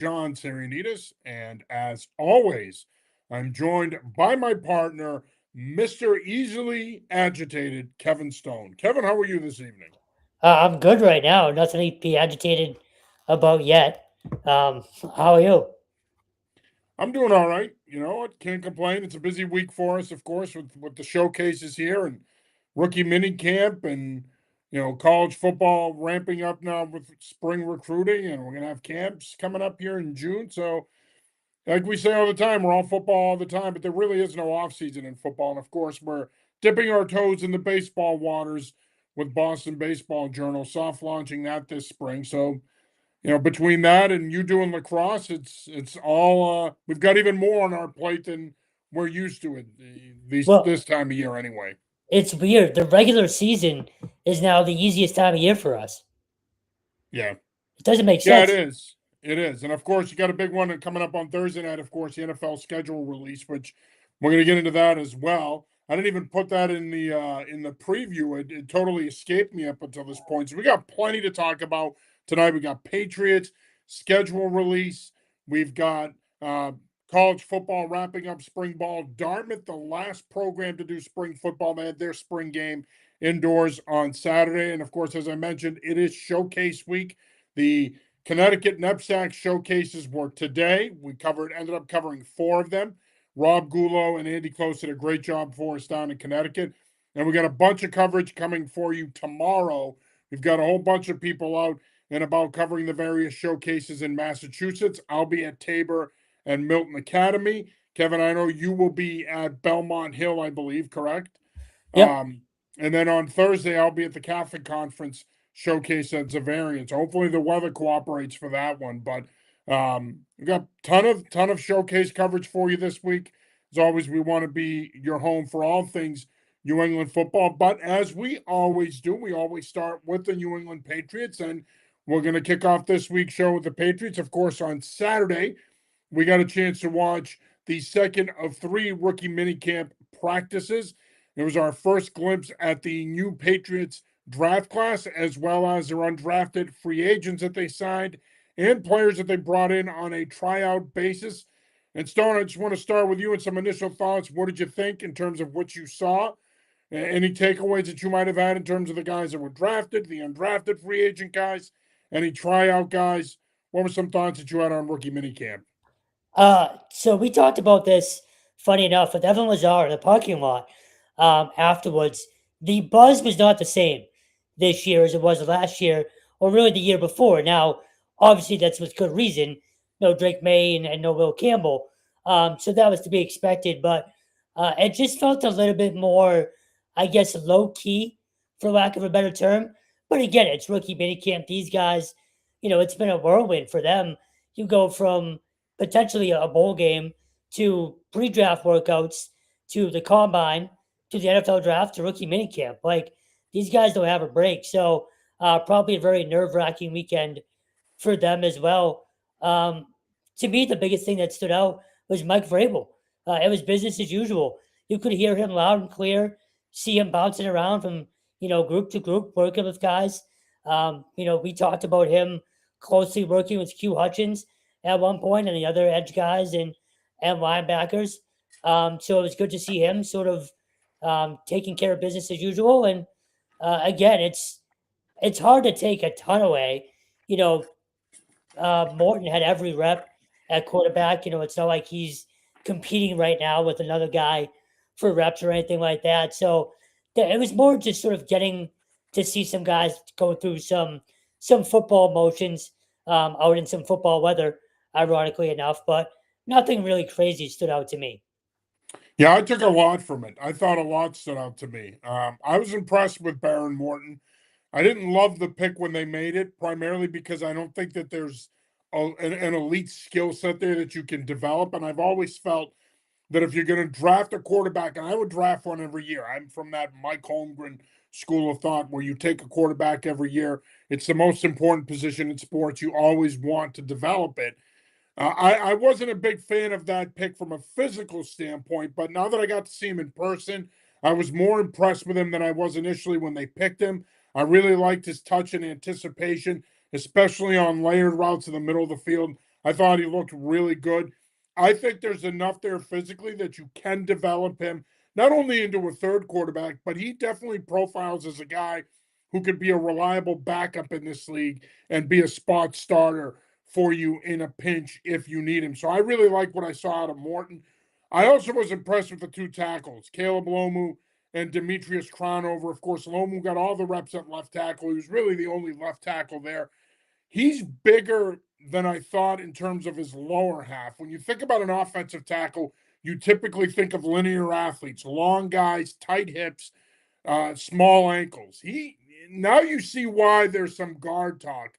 John Sarianides, and as always, I'm joined by my partner, Mr. Easily Agitated, Kevin Stone. Kevin, how are you this evening? I'm good right now. Nothing to be agitated about yet. How are you? I'm doing all right. You know what? Can't complain. It's a busy week for us, of course, with the showcases here and rookie mini camp and college football ramping up now with spring recruiting, and we're gonna have camps coming up here in June. So like we say all the time, we're all football all the time, but there really is no off season in football. And of course, we're dipping our toes in the baseball waters with Boston Baseball Journal, soft launching that this spring. So, between that and you doing lacrosse, it's all we've got even more on our plate than we're used to it these Well, this time of year anyway. it's weird. The regular season is now the easiest time of year for us. Yeah. It doesn't make Yeah, it sense. is. It is. And of course, you got a big one coming up on Thursday night, of course, the NFL schedule release, which we're going to get into that as well. I didn't even put that in the preview. It totally escaped me up until this point. So we got plenty to talk about tonight. We got Patriots schedule release. We've got college football wrapping up spring ball. Dartmouth, the last program to do spring football. They had their spring game indoors on Saturday. And of course, as I mentioned, it is showcase week. The Connecticut Knapsack showcases were today. Ended up covering four of them. Rob Gulo and Andy Close did a great job for us down in Connecticut. And we got a bunch of coverage coming for you tomorrow. We've got a whole bunch of people out and about covering the various showcases in Massachusetts. I'll be at Tabor and Milton Academy. Kevin, I know you will be at Belmont Hill, I believe, correct? Yep. And then on Thursday, I'll be at the Catholic Conference showcase at Zavarians. Hopefully, the weather cooperates for that one. But we got ton of showcase coverage for you this week. As always, we want to be your home for all things New England football. But as we always do, we always start with the New England Patriots, and we're going to kick off this week's show with the Patriots. Of course, on Saturday, we got a chance to watch the second of three rookie minicamp practices. It was our first glimpse at the new Patriots draft class, as well as their undrafted free agents that they signed and players that they brought in on a tryout basis. And Stone, I just want to start with you and some initial thoughts. What did you think in terms of what you saw? Any takeaways that you might have had in terms of the guys that were drafted, the undrafted free agent guys, any tryout guys? What were some thoughts that you had on rookie minicamp? So we talked about this, funny enough, with Evan Lazar in the parking lot afterwards. The buzz was not the same this year as it was last year or really the year before. Now, obviously, that's with good reason. No Drake May and no Will Campbell. So that was to be expected. But it just felt a little bit more, I guess, low key, for lack of a better term. But again, it's rookie minicamp. These guys, it's been a whirlwind for them. You go from potentially a bowl game to pre-draft workouts to the combine to the NFL draft to rookie minicamp. Like these guys don't have a break. So probably a very nerve-wracking weekend for them as well. Um, to me, the biggest thing that stood out was Mike Vrabel. It was business as usual. You could hear him loud and clear, see him bouncing around from group to group, working with guys. We talked about him closely working with Q Hutchins at one point and the other edge guys and linebackers. So it was good to see him sort of taking care of business as usual. And again, it's hard to take a ton away. You know, Morton had every rep at quarterback. It's not like he's competing right now with another guy for reps or anything like that. So it was more just sort of getting to see some guys go through some football motions out in some football weather, ironically enough, but nothing really crazy stood out to me. Yeah, I took a lot from it. I thought a lot stood out to me. I was impressed with Baron Morton. I didn't love the pick when they made it, primarily because I don't think that there's an elite skill set there that you can develop. And I've always felt that if you're going to draft a quarterback, and I would draft one every year, I'm from that Mike Holmgren school of thought where you take a quarterback every year. It's the most important position in sports. You always want to develop it. I wasn't a big fan of that pick from a physical standpoint, but now that I got to see him in person, I was more impressed with him than I was initially when they picked him. I really liked his touch and anticipation, especially on layered routes in the middle of the field. I thought he looked really good. I think there's enough there physically that you can develop him not only into a third quarterback, but he definitely profiles as a guy who could be a reliable backup in this league and be a spot starter for you in a pinch if you need him. So I really like what I saw out of Morton. I also was impressed with the two tackles, Caleb Lomu and Demetrius Cronover. Of course, Lomu got all the reps at left tackle. He was really the only left tackle there. He's bigger than I thought in terms of his lower half. When you think about an offensive tackle, you typically think of linear athletes, long guys, tight hips, small ankles. He now you see why there's some guard talk.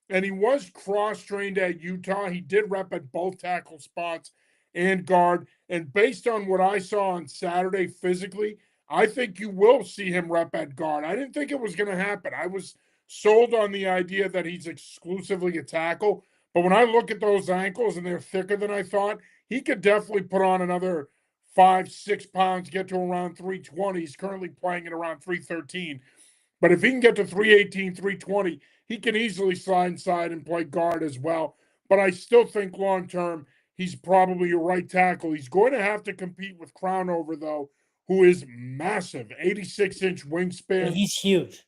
And he was cross-trained at Utah. He did rep at both tackle spots and guard. And based on what I saw on Saturday physically, I think you will see him rep at guard. I didn't think it was going to happen. I was sold on the idea that he's exclusively a tackle. But when I look at those ankles and they're thicker than I thought, he could definitely put on another 5-6 pounds, get to around 320. He's currently playing at around 313. But if he can get to 318, 320, he can easily slide inside and play guard as well. But I still think long term, he's probably a right tackle. He's going to have to compete with Crownover, though, who is massive, 86-inch wingspan. He's huge.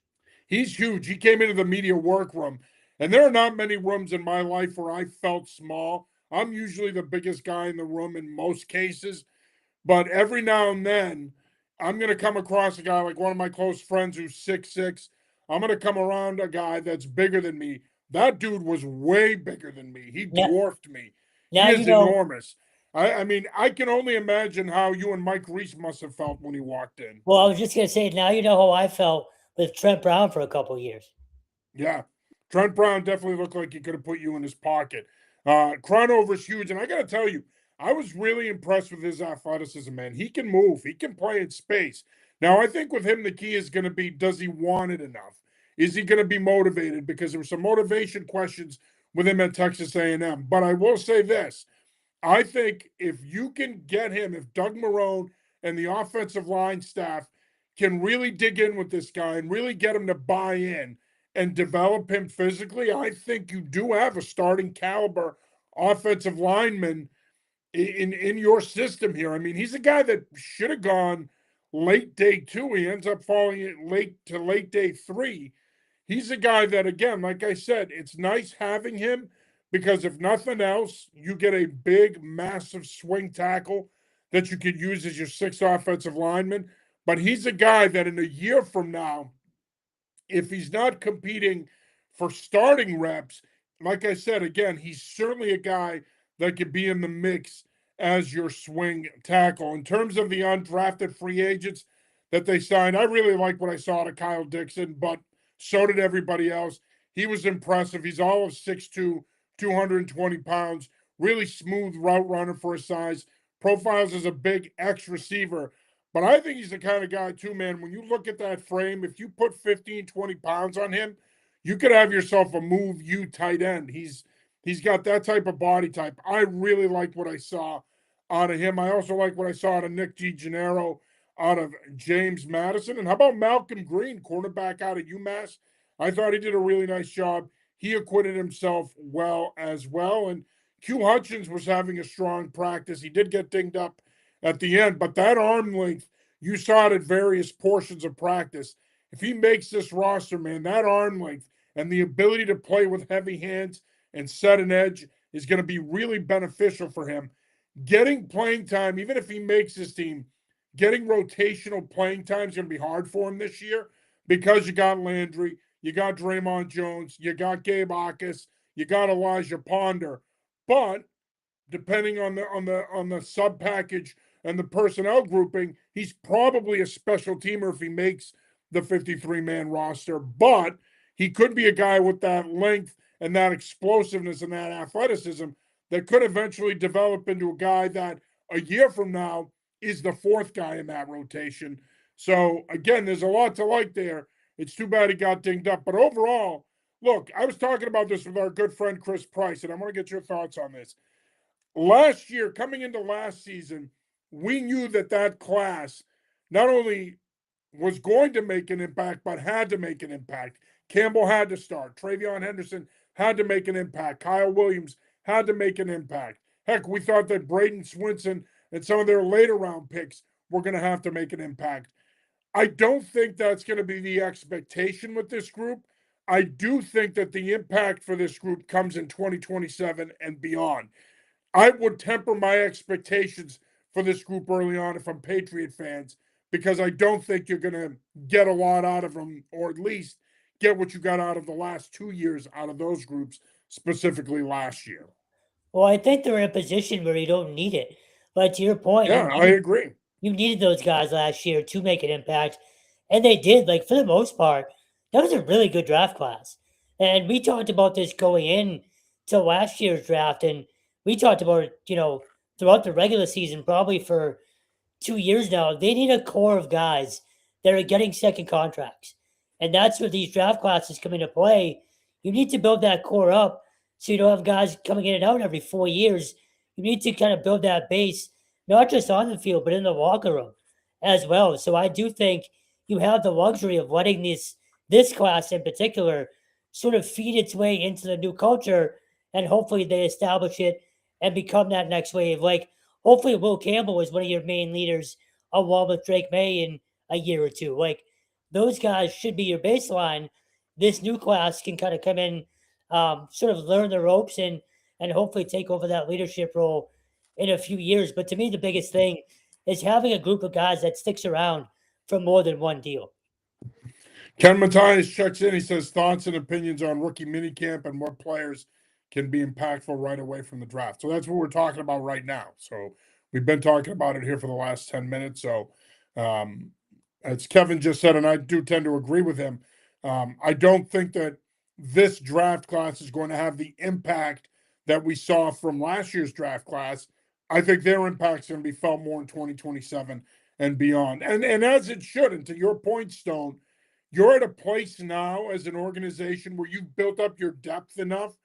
He's huge. He came into the media workroom, and there are not many rooms in my life where I felt small. I'm usually the biggest guy in the room in most cases, but every now and then, I'm going to come across a guy like one of my close friends who's 6'6". I'm going to come around a guy that's bigger than me. That dude was way bigger than me. He Now, dwarfed me. He now is enormous. I mean, I can only imagine how you and Mike Reese must have felt when he walked in. Well, I was just gonna say, now you know how I felt with Trent Brown for a couple of years. Yeah. Trent Brown definitely looked like he could have put you in his pocket. Cronover's huge. And I got to tell you, I was really impressed with his athleticism, man. He can move, he can play in space. Now, I think with him, the key is going to be, does he want it enough? Is he going to be motivated? Because there were some motivation questions with him at Texas A&M. But I will say this. I think if you can get him, if Doug Marrone and the offensive line staff can really dig in with this guy and really get him to buy in and develop him physically, I think you do have a starting caliber offensive lineman in your system here. I mean, he's a guy that should have gone late day 2. He ends up falling late day 3. He's a guy that, again, like I said, it's nice having him because if nothing else, you get a big, massive swing tackle that you could use as your 6th offensive lineman. But he's a guy that in a year from now, if he's not competing for starting reps, like I said, again, he's certainly a guy that could be in the mix as your swing tackle. In terms of the undrafted free agents that they signed, I really like what I saw to Kyle Dixon, but so did everybody else. He was impressive. He's all of 6'2", 220 pounds, really smooth route runner for his size, profiles as a big X receiver. But I think he's the kind of guy, too, man, when you look at that frame, if you put 15, 20 pounds on him, you could have yourself a move you tight end. He's got that type of body type. I really liked what I saw out of him. I also like what I saw out of Nick DiGennaro, out of James Madison. And how about Malcolm Green, cornerback out of UMass? I thought he did a really nice job. He acquitted himself well as well. And Q Hutchins was having a strong practice. He did get dinged up at the end, but that arm length, you saw it at various portions of practice. If he makes this roster, man, that arm length and the ability to play with heavy hands and set an edge is going to be really beneficial for him. Getting playing time, even if he makes his team, getting rotational playing time is going to be hard for him this year because you got Landry, you got Draymond Jones, you got Gabe Akis, you got Elijah Ponder. But depending on the sub package and the personnel grouping, he's probably a special teamer if he makes the 53-man roster. But he could be a guy with that length and that explosiveness and that athleticism that could eventually develop into a guy that a year from now is the 4th guy in that rotation. So again, there's a lot to like there. It's too bad he got dinged up. But overall, look, I was talking about this with our good friend Chris Price, and I want to get your thoughts on this. Last year, coming into last season, we knew that class not only was going to make an impact, but had to make an impact. Campbell had to start. Travion Henderson had to make an impact. Kyle Williams had to make an impact. Heck, we thought that Braden Swinson and some of their later round picks were going to have to make an impact. I don't think that's going to be the expectation with this group. I do think that the impact for this group comes in 2027 and beyond. I would temper my expectations for this group early on if I'm Patriot fans, because I don't think you're going to get a lot out of them, or at least get what you got out of the last 2 years out of those groups, specifically last year. Well, I think they're in a position where you don't need it. But to your point, Yeah, I agree. you needed those guys last year to make an impact, and they did. Like, for the most part, that was a really good draft class. And we talked about this going in to last year's draft, and we talked about it, throughout the regular season, probably for 2 years now. They need a core of guys that are getting second contracts. And that's where these draft classes come into play. You need to build that core up so you don't have guys coming in and out every 4 years. You need to kind of build that base, not just on the field, but in the locker room as well. So I do think you have the luxury of letting this class in particular sort of feed its way into the new culture, and hopefully they establish it and become that next wave. Like, hopefully Will Campbell is one of your main leaders along with Drake May in a year or two. Like, those guys should be your baseline. This new class can kind of come in, sort of learn the ropes and hopefully take over that leadership role in a few years. But to me, the biggest thing is having a group of guys that sticks around for more than one deal. Ken Matthias checks in. He says thoughts and opinions on rookie minicamp and what players can be impactful right away from the draft. So that's what we're talking about right now. So we've been talking about it here for the last 10 minutes. So as Kevin just said, and I do tend to agree with him, I don't think that this draft class is going to have the impact that we saw from last year's draft class. I think their impact's going to be felt more in 2027 and beyond. And as it should. And to your point, Stone, you're at a place now as an organization where you've built up your depth enough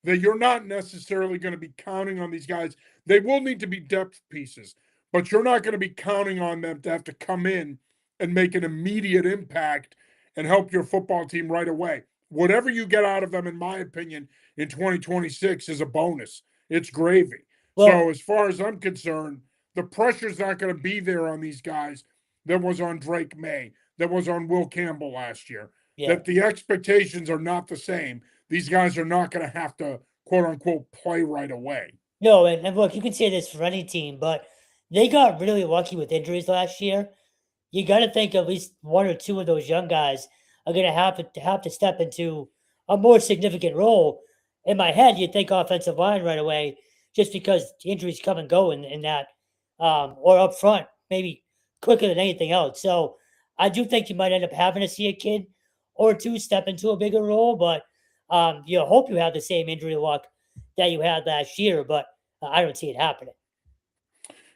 that you're not necessarily going to be counting on these guys. They will need to be depth pieces, but you're not going to be counting on them to have to come in and make an immediate impact and help your football team right away. Whatever you get out of them, in my opinion, in 2026 is a bonus. It's gravy. Well, so as far as I'm concerned, the pressure's not going to be there on these guys that was on Drake May, that was on Will Campbell last year. yeah. That the expectations are not the same. These guys are not going to have to, quote unquote, play right away. No, and look, you can say this for any team, but they got really lucky with injuries last year. You got to think at least one or two of those young guys are going to have to step into a more significant role. In my head, you'd think offensive line right away, just because injuries come and go in that, or up front, maybe quicker than anything else. So I do think you might end up having to see a kid or two step into a bigger role, but you hope you have the same injury luck that you had last year, but I don't see it happening.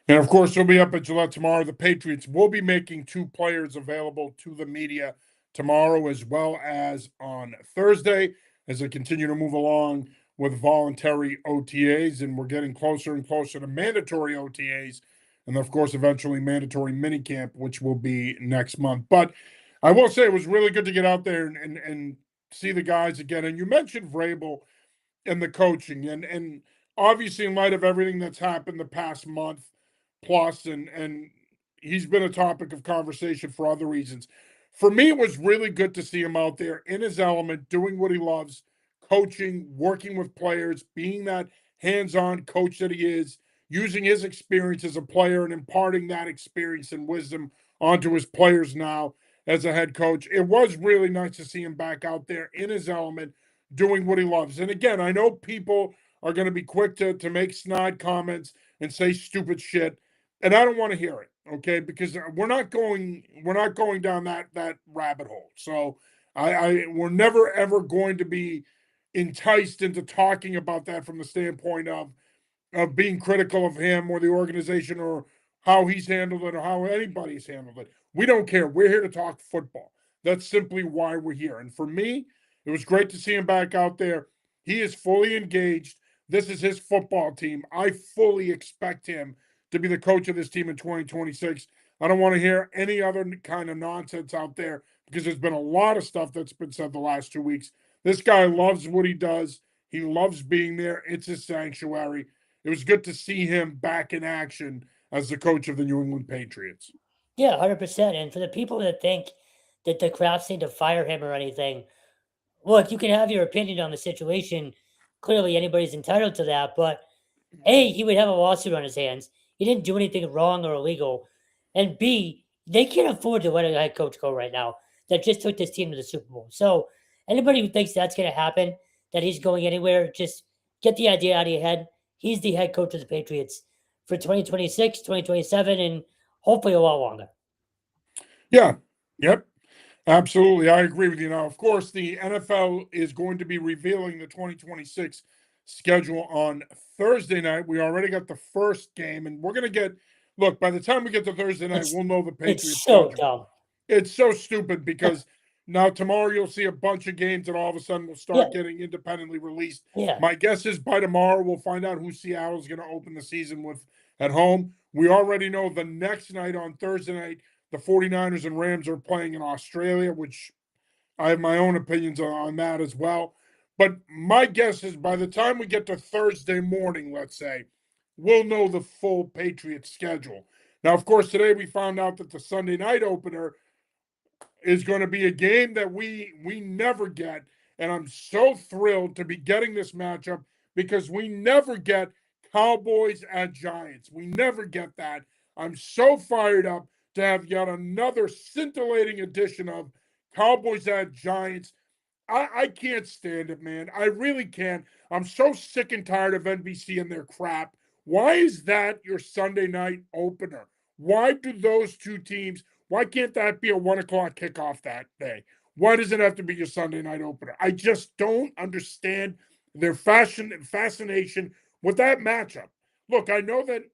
And of course, we'll be up at Gillette tomorrow. The Patriots will be making 2 players available to the media tomorrow as well as on Thursday as they continue to move along with voluntary OTAs. And we're getting closer and closer to mandatory OTAs. And of course, eventually mandatory minicamp, which will be next month. But I will say it was really good to get out there and see the guys again. And you mentioned Vrabel and the coaching. And obviously, in light of everything that's happened the past month plus, and he's been a topic of conversation for other reasons. For me, it was really good to see him out there in his element, doing what he loves, coaching, working with players, being that hands-on coach that he is, using his experience as a player and imparting that experience and wisdom onto his players now as a head coach. It was really nice to see him back out there in his element, doing what he loves. And again, I know people are going to be quick to make snide comments and say stupid shit, and I don't want to hear it, okay? Because we're not going down that rabbit hole. So we're never ever going to be enticed into talking about that from the standpoint of being critical of him or the organization or how he's handled it or how anybody's handled it. We don't care. We're here to talk football. That's simply why we're here. And for me, it was great to see him back out there. He is fully engaged. This is his football team. I fully expect him to be the coach of this team in 2026. I don't want to hear any other kind of nonsense out there because there's been a lot of stuff that's been said the last 2 weeks. This guy loves what he does. He loves being there. It's his sanctuary. It was good to see him back in action as the coach of the New England Patriots. Yeah, 100%. And for the people that think that the Crafts need to fire him or anything, look, you can have your opinion on the situation. Clearly, anybody's entitled to that. But A, he would have a lawsuit on his hands. He didn't do anything wrong or illegal. And B, they can't afford to let a head coach go right now that just took this team to the Super Bowl. So anybody who thinks that's going to happen, that he's going anywhere, just get the idea out of your head. He's the head coach of the Patriots for 2026, 2027, and hopefully a lot longer. Yeah. Yep. Absolutely. I agree with you. Now, of course, the NFL is going to be revealing the 2026 schedule on Thursday night. We already got the first game, and we're going to get, look, by the time we get to Thursday night, we'll know the Patriots It's so schedule. dumb. It's so stupid because now tomorrow you'll see a bunch of games and all of a sudden will start getting independently released. Yeah. My guess is by tomorrow we'll find out who Seattle is going to open the season with at home. We already know the next night on Thursday night, the 49ers and Rams are playing in Australia, which I have my own opinions on that as well. But my guess is by the time we get to Thursday morning, let's say, we'll know the full Patriots schedule. Now, of course, today we found out that the Sunday night opener is going to be a game that we never get. And I'm so thrilled to be getting this matchup because we never get Cowboys at Giants. We never get that. I'm so fired up to have yet another scintillating edition of Cowboys at Giants. I can't stand it, man. I really can't. I'm so sick and tired of NBC and their crap. Why is that your Sunday night opener? Why do those two teams, why can't that be a 1 o'clock kickoff that day? Why does it have to be your Sunday night opener? I just don't understand their fascination with that matchup. Look, I know that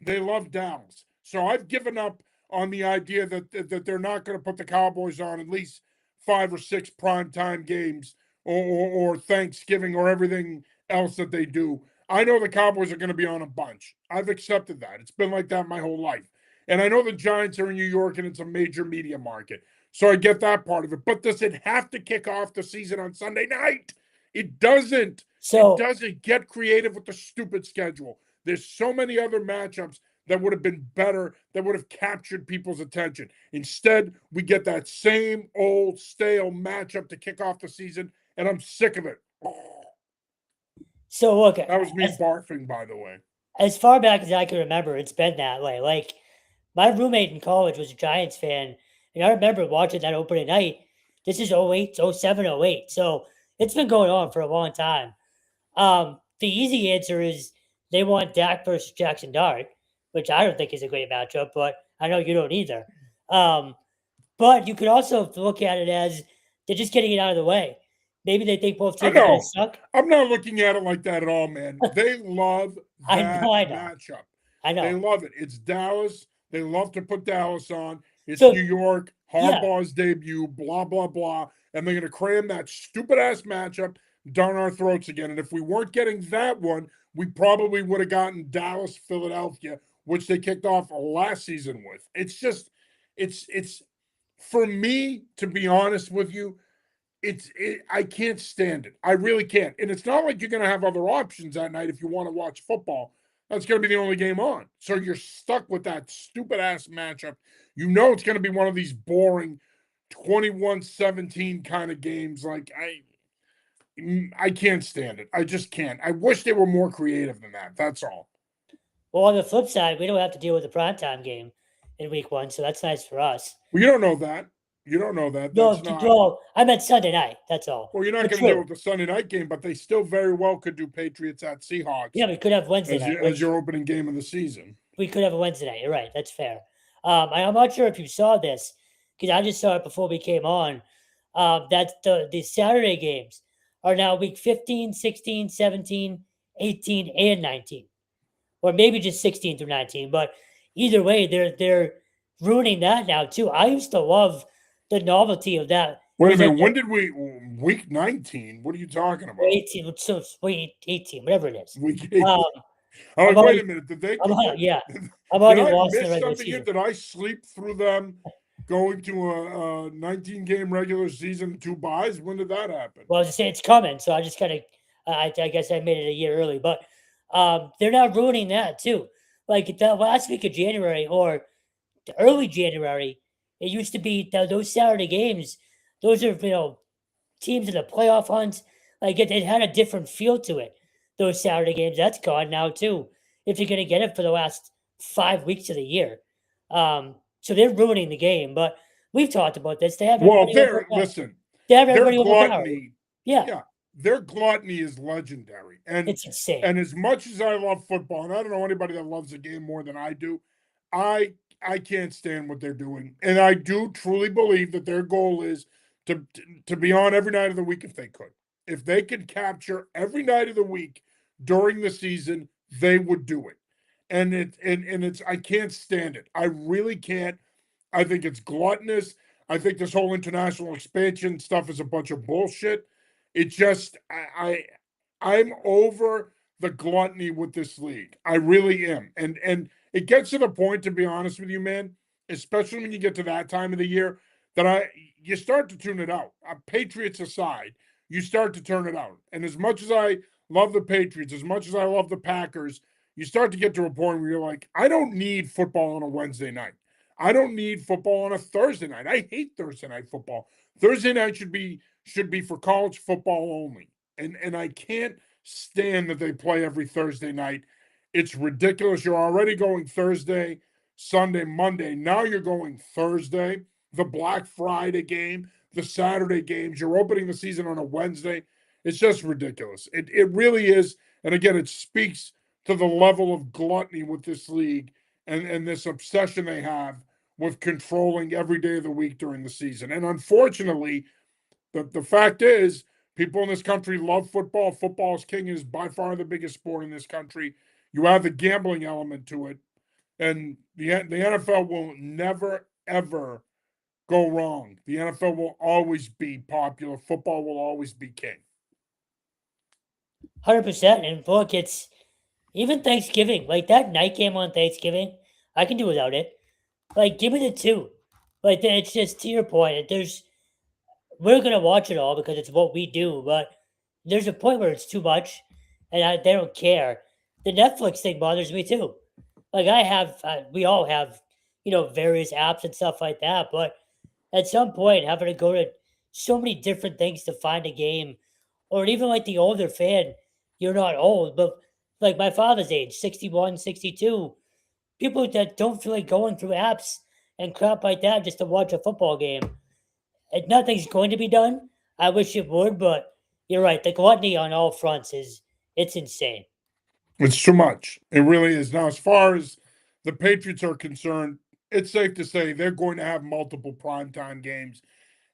they love Dallas. So I've given up on the idea that they're not going to put the Cowboys on at least 5 or 6 primetime games or Thanksgiving or everything else that they do. I know the Cowboys are going to be on a bunch. I've accepted that. It's been like that my whole life. And I know the Giants are in New York and it's a major media market. So I get that part of it. But does it have to kick off the season on Sunday night? It doesn't. So it doesn't. Get creative with the stupid schedule. There's so many other matchups that would have been better, that would have captured people's attention. Instead, we get that same old stale matchup to kick off the season, and I'm sick of it. So look, that was me barfing, by the way. As far back as I can remember, it's been that way. Like my roommate in college was a Giants fan, and I remember watching that opening night. This is 08, 07, 08. So it's been going on for a long time. The easy answer is they want Dak versus Jackson Dart, which I don't think is a great matchup, but I know you don't either. But you could also look at it as they're just getting it out of the way. Maybe they think both teams are going to suck. I'm not looking at it like that at all, man. They love that matchup. I know. They love it. It's Dallas. They love to put Dallas on. It's New York. Harbaugh's debut, blah, blah, blah. And they're going to cram that stupid-ass matchup down our throats again. And if we weren't getting that one, we probably would have gotten Dallas, Philadelphia, which they kicked off last season with. It's just, it's for me, to be honest with you, I can't stand it. I really can't. And it's not like you're going to have other options that night if you want to watch football. That's going to be the only game on. So you're stuck with that stupid-ass matchup. You know it's going to be one of these boring 21-17 kind of games. Like, I can't stand it. I just can't. I wish they were more creative than that. That's all. Well, on the flip side, we don't have to deal with the primetime game in week 1, so that's nice for us. Well, you don't know that. You don't know that. No, I meant Sunday night. That's all. Well, you're not going to deal with the Sunday night game, but they still very well could do Patriots at Seahawks. Yeah, we could have Wednesday night as your opening game of the season. We could have a Wednesday night. You're right. That's fair. I'm not sure if you saw this because I just saw it before we came on. That the Saturday games are now week 15, 16, 17, 18, and 19, or maybe just 16 through 19. But either way, they're ruining that now too. I used to love the novelty of that. Wait a minute. When did week 19? What are you talking about? 18. So week 18, whatever it is. Week 18. Wait a minute. Did they? I'm already lost in the regular season. Did I sleep through them going to a 19-game regular season, 2 buys? When did that happen? Well, I was just saying it's coming, so I just kind of I guess I made it a year early, but they're not ruining that too. Like the last week of January or the early January, it used to be those Saturday games. Those are teams in the playoff hunt. Like it had a different feel to it. Those Saturday games, that's gone now too. If you're gonna get it for the last 5 weeks of the year, so they're ruining the game. But we've talked about this. They have Well, everybody they're listen, They have their everybody overpowered. gluttony, Yeah, yeah, their gluttony is legendary. it's insane. And as much as I love football, and I don't know anybody that loves the game more than I do, I I can't stand what they're doing. And I do truly believe that their goal is to be on every night of the week if they could. If they could capture every night of the week during the season, they would do it. And it's I can't stand it. I really can't. I think it's gluttonous. I think this whole international expansion stuff is a bunch of bullshit. It just I'm over the gluttony with this league. I really am. And it gets to the point, to be honest with you, man, especially when you get to that time of the year, that you start to tune it out. Patriots aside, you start to turn it out. And as much as I love the Patriots, as much as I love the Packers, you start to get to a point where you're like, I don't need football on a Wednesday night. I don't need football on a Thursday night. I hate Thursday night football. Thursday night should be for college football only. And I can't stand that they play every Thursday night. It's ridiculous. You're already going Thursday, Sunday, Monday. Now you're going Thursday, the Black Friday game, the Saturday games. You're opening the season on a Wednesday. It's just ridiculous. It really is. And again, it speaks to the level of gluttony with this league and this obsession they have with controlling every day of the week during the season. And unfortunately, the fact is, people in this country love football. Football is king, is by far the biggest sport in this country. You have the gambling element to it. And the NFL will never, ever go wrong. The NFL will always be popular. Football will always be king. 100%. And look, it's even Thanksgiving, like that night game on Thanksgiving, I can do without it. Like, give me the two. Like, it's just to your point. We're gonna watch it all because it's what we do, but there's a point where it's too much, and they don't care. The Netflix thing bothers me too. Like, we all have, various apps and stuff like that, but at some point, having to go to so many different things to find a game, or even like the older fan, you're not old, but like my father's age, 61, 62, people that don't feel like going through apps and crap like that just to watch a football game. And nothing's going to be done. I wish it would, but you're right. The gluttony on all fronts it's insane. It's too much. It really is. Now, as far as the Patriots are concerned, it's safe to say they're going to have multiple primetime games.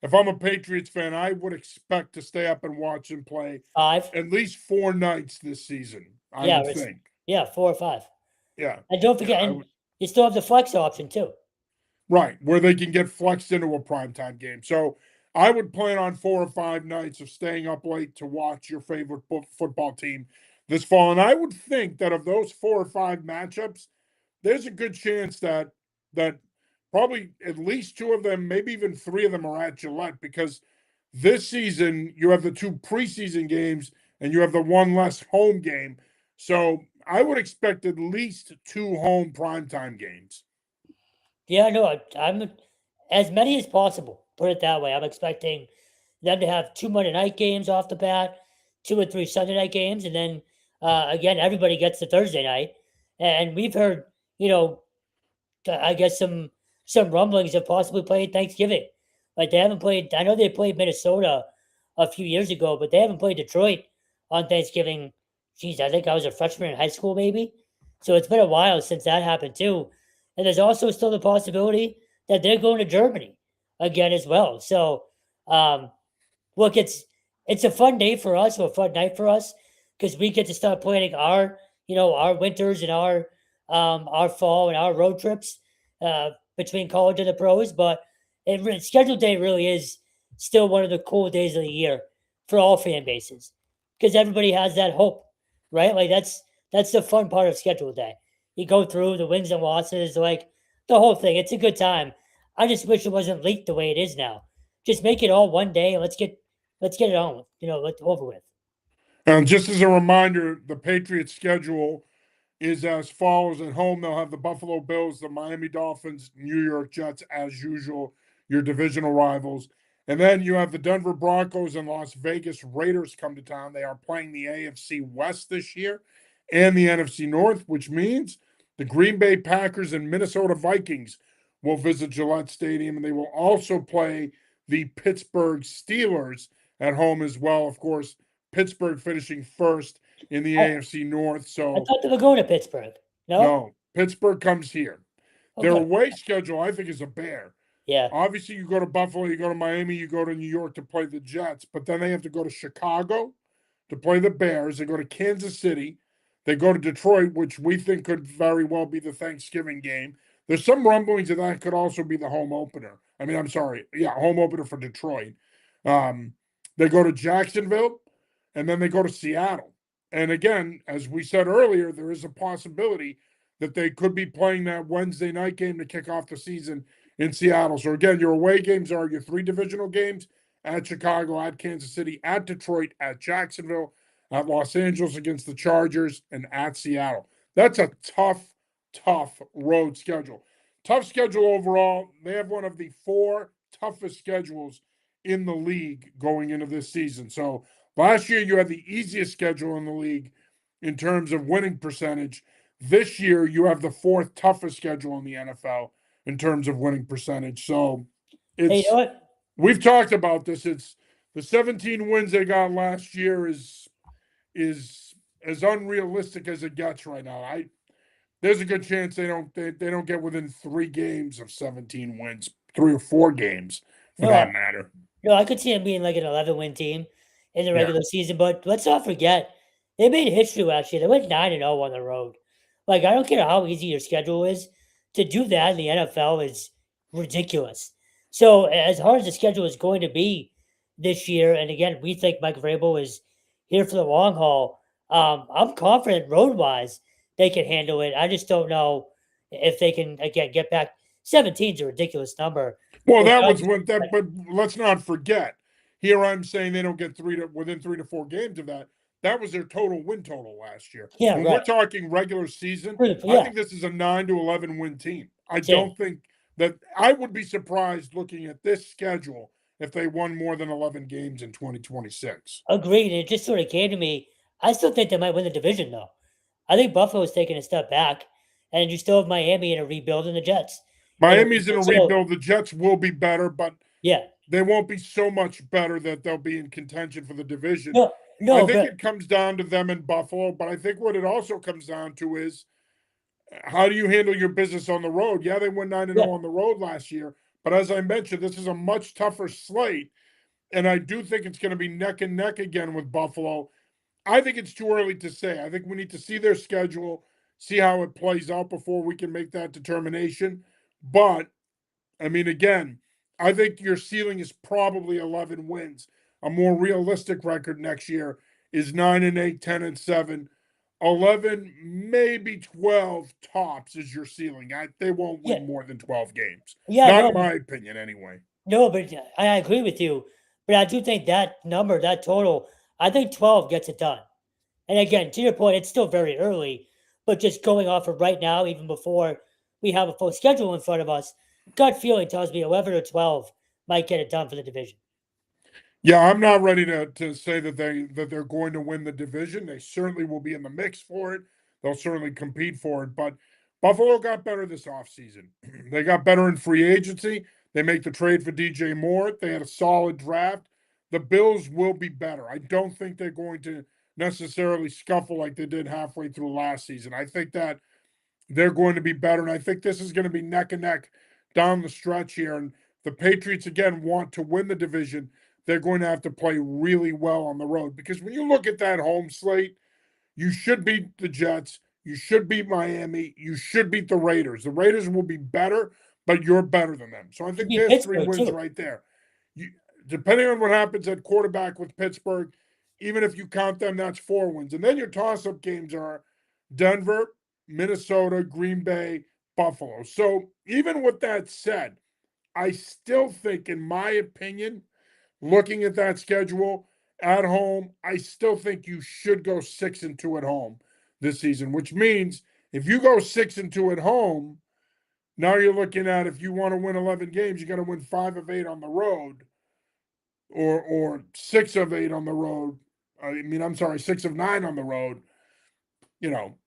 If I'm a Patriots fan, I would expect to stay up and watch them play 5? at least 4 nights this season, I Yeah, would think. yeah, 4 or 5. Yeah. And don't forget, Yeah, and you still have the flex option too. right, where they can get flexed into a primetime game. So I would plan on 4 or 5 nights of staying up late to watch your favorite football team this fall. And I would think that of those 4 or 5 matchups, there's a good chance that probably at least 2 of them, maybe even 3 of them are at Gillette, because this season you have the 2 preseason games and you have the 1 less home game. So I would expect at least 2 home primetime games. Yeah, no, I'm as many as possible. Put it that way. I'm expecting them to have 2 Monday night games off the bat, 2 or 3 Sunday night games, and then again everybody gets the Thursday night. And we've heard, I guess some rumblings of possibly playing Thanksgiving. Like they haven't played. I know they played Minnesota a few years ago, but they haven't played Detroit on Thanksgiving. Geez, I think I was a freshman in high school, maybe. So it's been a while since that happened too. And there's also still the possibility that they're going to Germany again as well. So, look, it's a fun day for us, or a fun night for us, because we get to start planning our winters and our fall and our road trips between college and the pros. But scheduled day really is still one of the cool days of the year for all fan bases, because everybody has that hope, right? Like that's the fun part of scheduled day. You go through the wins and losses, like the whole thing. It's a good time. I just wish it wasn't leaked the way it is now. Just make it all one day. Let's get it on with, let's over with. And just as a reminder, the Patriots schedule is as follows. At home, they'll have the Buffalo Bills, the Miami Dolphins, New York Jets, as usual, your divisional rivals. And then you have the Denver Broncos and Las Vegas Raiders come to town. They are playing the AFC West this year and the NFC North, which means the Green Bay Packers and Minnesota Vikings will visit Gillette Stadium, and they will also play the Pittsburgh Steelers at home as well. Of course, Pittsburgh finishing first in the I, AFC North. I So thought they were going to Pittsburgh. No? no, Pittsburgh comes here. Their Okay. away schedule, I think, is a bear. Yeah. Obviously, you go to Buffalo, you go to Miami, you go to New York to play the Jets, but then they have to go to Chicago to play the Bears. They go to Kansas City. They go to Detroit, which we think could very well be the Thanksgiving game. There's some rumblings that could also be the home opener. I mean, I'm sorry. Yeah, home opener for Detroit. They go to Jacksonville, and then they go to Seattle. And again, as we said earlier, there is a possibility that they could be playing that Wednesday night game to kick off the season in Seattle. So again, your away games are your three divisional games at Chicago, at Kansas City, at Detroit, at Jacksonville, at Los Angeles against the Chargers, and at Seattle. That's a tough road schedule. Tough schedule overall. They have one of the four toughest schedules in the league going into this season. So last year you had the easiest schedule in the league in terms of winning percentage. This year you have the fourth toughest schedule in the NFL in terms of winning percentage. So Hey, you know what? we've talked about this. It's the 17 wins they got last year is as unrealistic as it gets right now. There's a good chance they don't get within 3 games of 17 wins, 3 or 4 games for No, that matter. no, I could see them being like an 11-win team in the Yeah. regular season, but let's not forget they made history last year. They went 9-0 on the road. Like, I don't care how easy your schedule is, to do that in the NFL is ridiculous. So, as hard as the schedule is going to be this year, and again, we think Mike Vrabel is here for the long haul. I'm confident road wise they can handle it. I just don't know if they can again get back. 17 is a ridiculous number. Well, It's that was obviously what that, but let's not forget. Here I'm saying they don't get within 3 to 4 games of that. That was their total win total last year. yeah, When right. we're talking regular season, I Yeah, think this is a 9 to 11 win team. I same. don't think that I would be surprised looking at this schedule if they won more than 11 games in 2026. Agreed. It just sort of came to me. I still think they might win the division, though. I think Buffalo's taking a step back, and you still have Miami in a rebuild and the Jets. Miami's in a So, rebuild. The Jets will be better, but yeah. they won't be so much better that they'll be in contention for the division. No, I no, think but it comes down to them in Buffalo, but I think what it also comes down to is how do you handle your business on the road? Yeah, they went 9 and yeah, 0 on the road last year, but as I mentioned, this is a much tougher slate, and I do think it's going to be neck and neck again with Buffalo. I think it's too early to say. I think we need to see their schedule, see how it plays out before we can make that determination. But I mean, again, I think your ceiling is probably 11 wins. A more realistic record next year is 9 and 8, 10 and 7. 11, maybe 12 tops is your ceiling. They won't yeah, win more than 12 games. yeah. Not No, in my opinion, anyway. no, but I agree with you. But I do think that number, that total, I think 12 gets it done. And again, to your point, it's still very early, but just going off of right now, even before we have a full schedule in front of us, gut feeling tells me 11 or 12 might get it done for the division. Yeah, I'm not ready to say that they're going to win the division. They certainly will be in the mix for it. They'll certainly compete for it. But Buffalo got better this offseason. They got better in free agency. They make the trade for DJ Moore. They had a solid draft. The Bills will be better. I don't think they're going to necessarily scuffle like they did halfway through last season. I think that they're going to be better. And I think this is going to be neck and neck down the stretch here. And the Patriots, again, want to win the division. They're going to have to play really well on the road because when you look at that home slate, you should beat the Jets. You should beat Miami. You should beat the Raiders. The Raiders will be better, but you're better than them. So I think there's 3 wins right there. Depending on what happens at quarterback with Pittsburgh, even if you count them, that's 4 wins. And then your toss-up games are Denver, Minnesota, Green Bay, Buffalo. So even with that said, I still think, in my opinion, looking at that schedule at home. I still think you should go 6-2 at home this season, which means if you go 6-2 at home, now you're looking at, if you want to win 11 games, you got to win 5 of 8 on the road, or 6 of 8 on the road. I'm sorry, 6 of 9 on the road.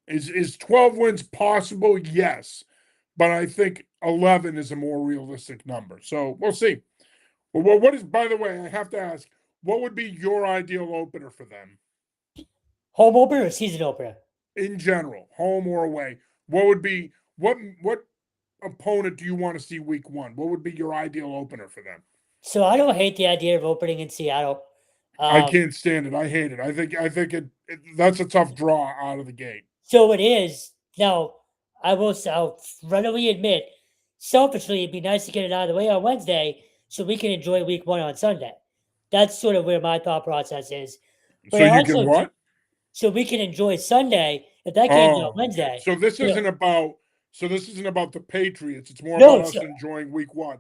Is 12 wins possible? Yes, but I think 11 is a more realistic number. So we'll see. Well, what is, by the way, I have to ask, what would be your ideal opener for them Home opener or season opener? in general, home or away? What would be, what opponent do you want to see week 1? What would be your ideal opener for them? So I don't hate the idea of opening in Seattle. I can't stand it. I hate it. I think that's a tough draw out of the gate. So it is. Now, I'll readily admit, selfishly, it'd be nice to get it out of the way on Wednesday so we can enjoy week 1 on Sunday. That's sort of where my thought process is. But So I you can what? So we can enjoy Sunday if that game's on Oh, okay. Wednesday. So this you know- isn't about. So this isn't about the Patriots. It's more No, about us so- enjoying week 1.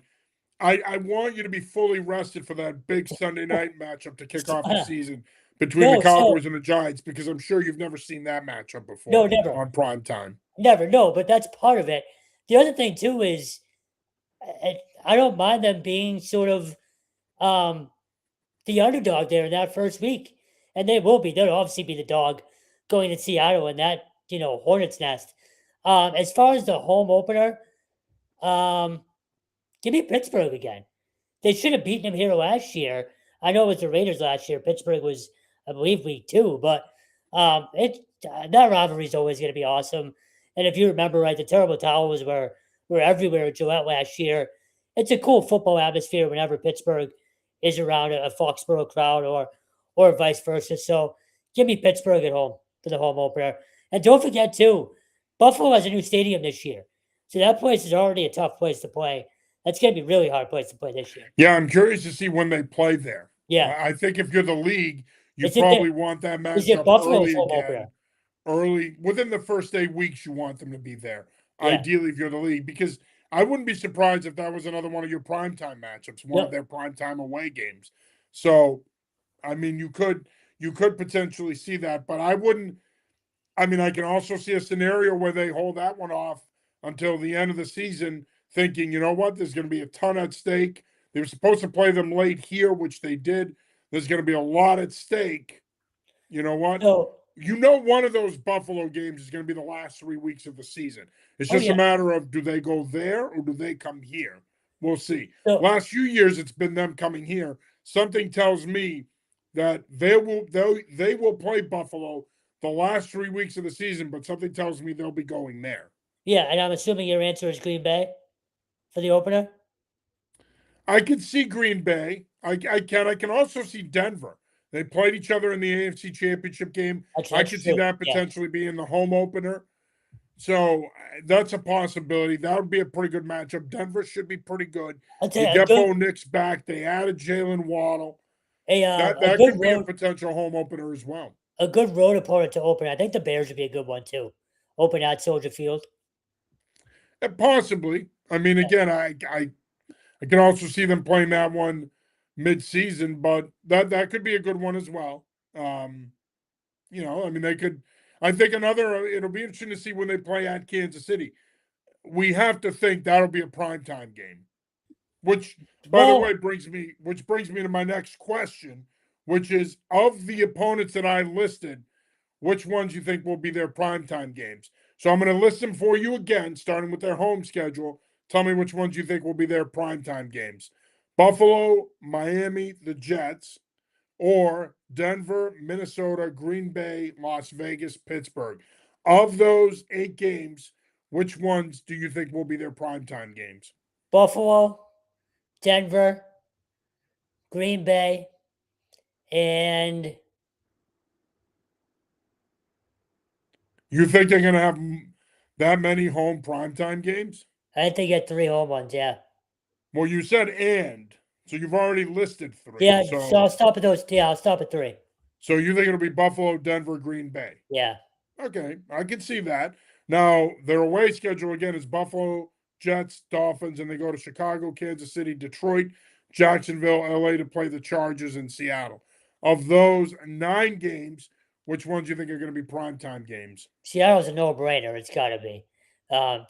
I want you to be fully rested for that big Sunday night matchup to kick off the season between the Cowboys and the Giants, because I'm sure you've never seen that matchup before. No, never. On prime time. Never. No, but that's part of it. The other thing too is I don't mind them being sort of the underdog there in that first week. And they will be. They'll obviously be the dog going to Seattle in that, Hornet's nest. As far as the home opener, give me Pittsburgh again. They should have beaten them here last year. I know it was the Raiders last year. Pittsburgh was, I believe, week 2, but that rivalry is always going to be awesome. And if you remember right, the Terrible Towels were everywhere at Gillette last year. It's a cool football atmosphere whenever Pittsburgh is around a Foxborough crowd or vice versa. So give me Pittsburgh at home for the home opener. And don't forget, too, Buffalo has a new stadium this year. So that place is already a tough place to play. That's going to be a really hard place to play this year. Yeah, I'm curious to see when they play there. Yeah. I think if you're the league, you probably want that matchup early again. Early, within the first 8 weeks, you want them to be there. Yeah. Ideally, if you're the league, because I wouldn't be surprised if that was another one of your primetime matchups, one of their primetime away games. So, you could potentially see that, but I wouldn't. I can also see a scenario where they hold that one off until the end of the season, thinking, you know what, there's going to be a ton at stake. They were supposed to play them late here, which they did. There's going to be a lot at stake. You know what? One of those Buffalo games is going to be the last 3 weeks of the season. It's just a matter of, do they go there or do they come here? We'll see. Last few years, it's been them coming here. Something tells me that they will play Buffalo the last 3 weeks of the season, but something tells me they'll be going there. Yeah, and I'm assuming your answer is Green Bay for the opener? I could see Green Bay. I can also see Denver. They played each other in the AFC Championship game. I could see that potentially being the home opener. So that's a possibility. That would be a pretty good matchup. Denver should be pretty good. You get Bo Nix back. They added Jalen Waddle. That could be a potential home opener as well. A good road opponent to open. I think the Bears would be a good one too. Open at Soldier Field. Possibly. Again, I can also see them playing that one mid-season, but that could be a good one as well. They could. I think it'll be interesting to see when they play at Kansas City. We have to think that'll be a primetime game, which, by the way, brings me to my next question, which is, of the opponents that I listed, which ones you think will be their primetime games? So I'm going to list them for you again, starting with their home schedule. Tell me which ones you think will be their primetime games. Buffalo, Miami, the Jets, or Denver, Minnesota, Green Bay, Las Vegas, Pittsburgh. Of those 8 games, which ones do you think will be their primetime games? Buffalo, Denver, Green Bay, and... You think they're going to have that many home primetime games? I think they get 3 home ones, yeah. Well, you said and. So you've already listed 3. Yeah, so I'll stop at those. Yeah, I'll stop at 3. So you think it'll be Buffalo, Denver, Green Bay? Yeah. Okay, I can see that. Now, their away schedule, again, is Buffalo, Jets, Dolphins, and they go to Chicago, Kansas City, Detroit, Jacksonville, LA to play the Chargers in Seattle. of those 9 games, which ones do you think are going to be primetime games? Seattle's a no-brainer. It's got to be.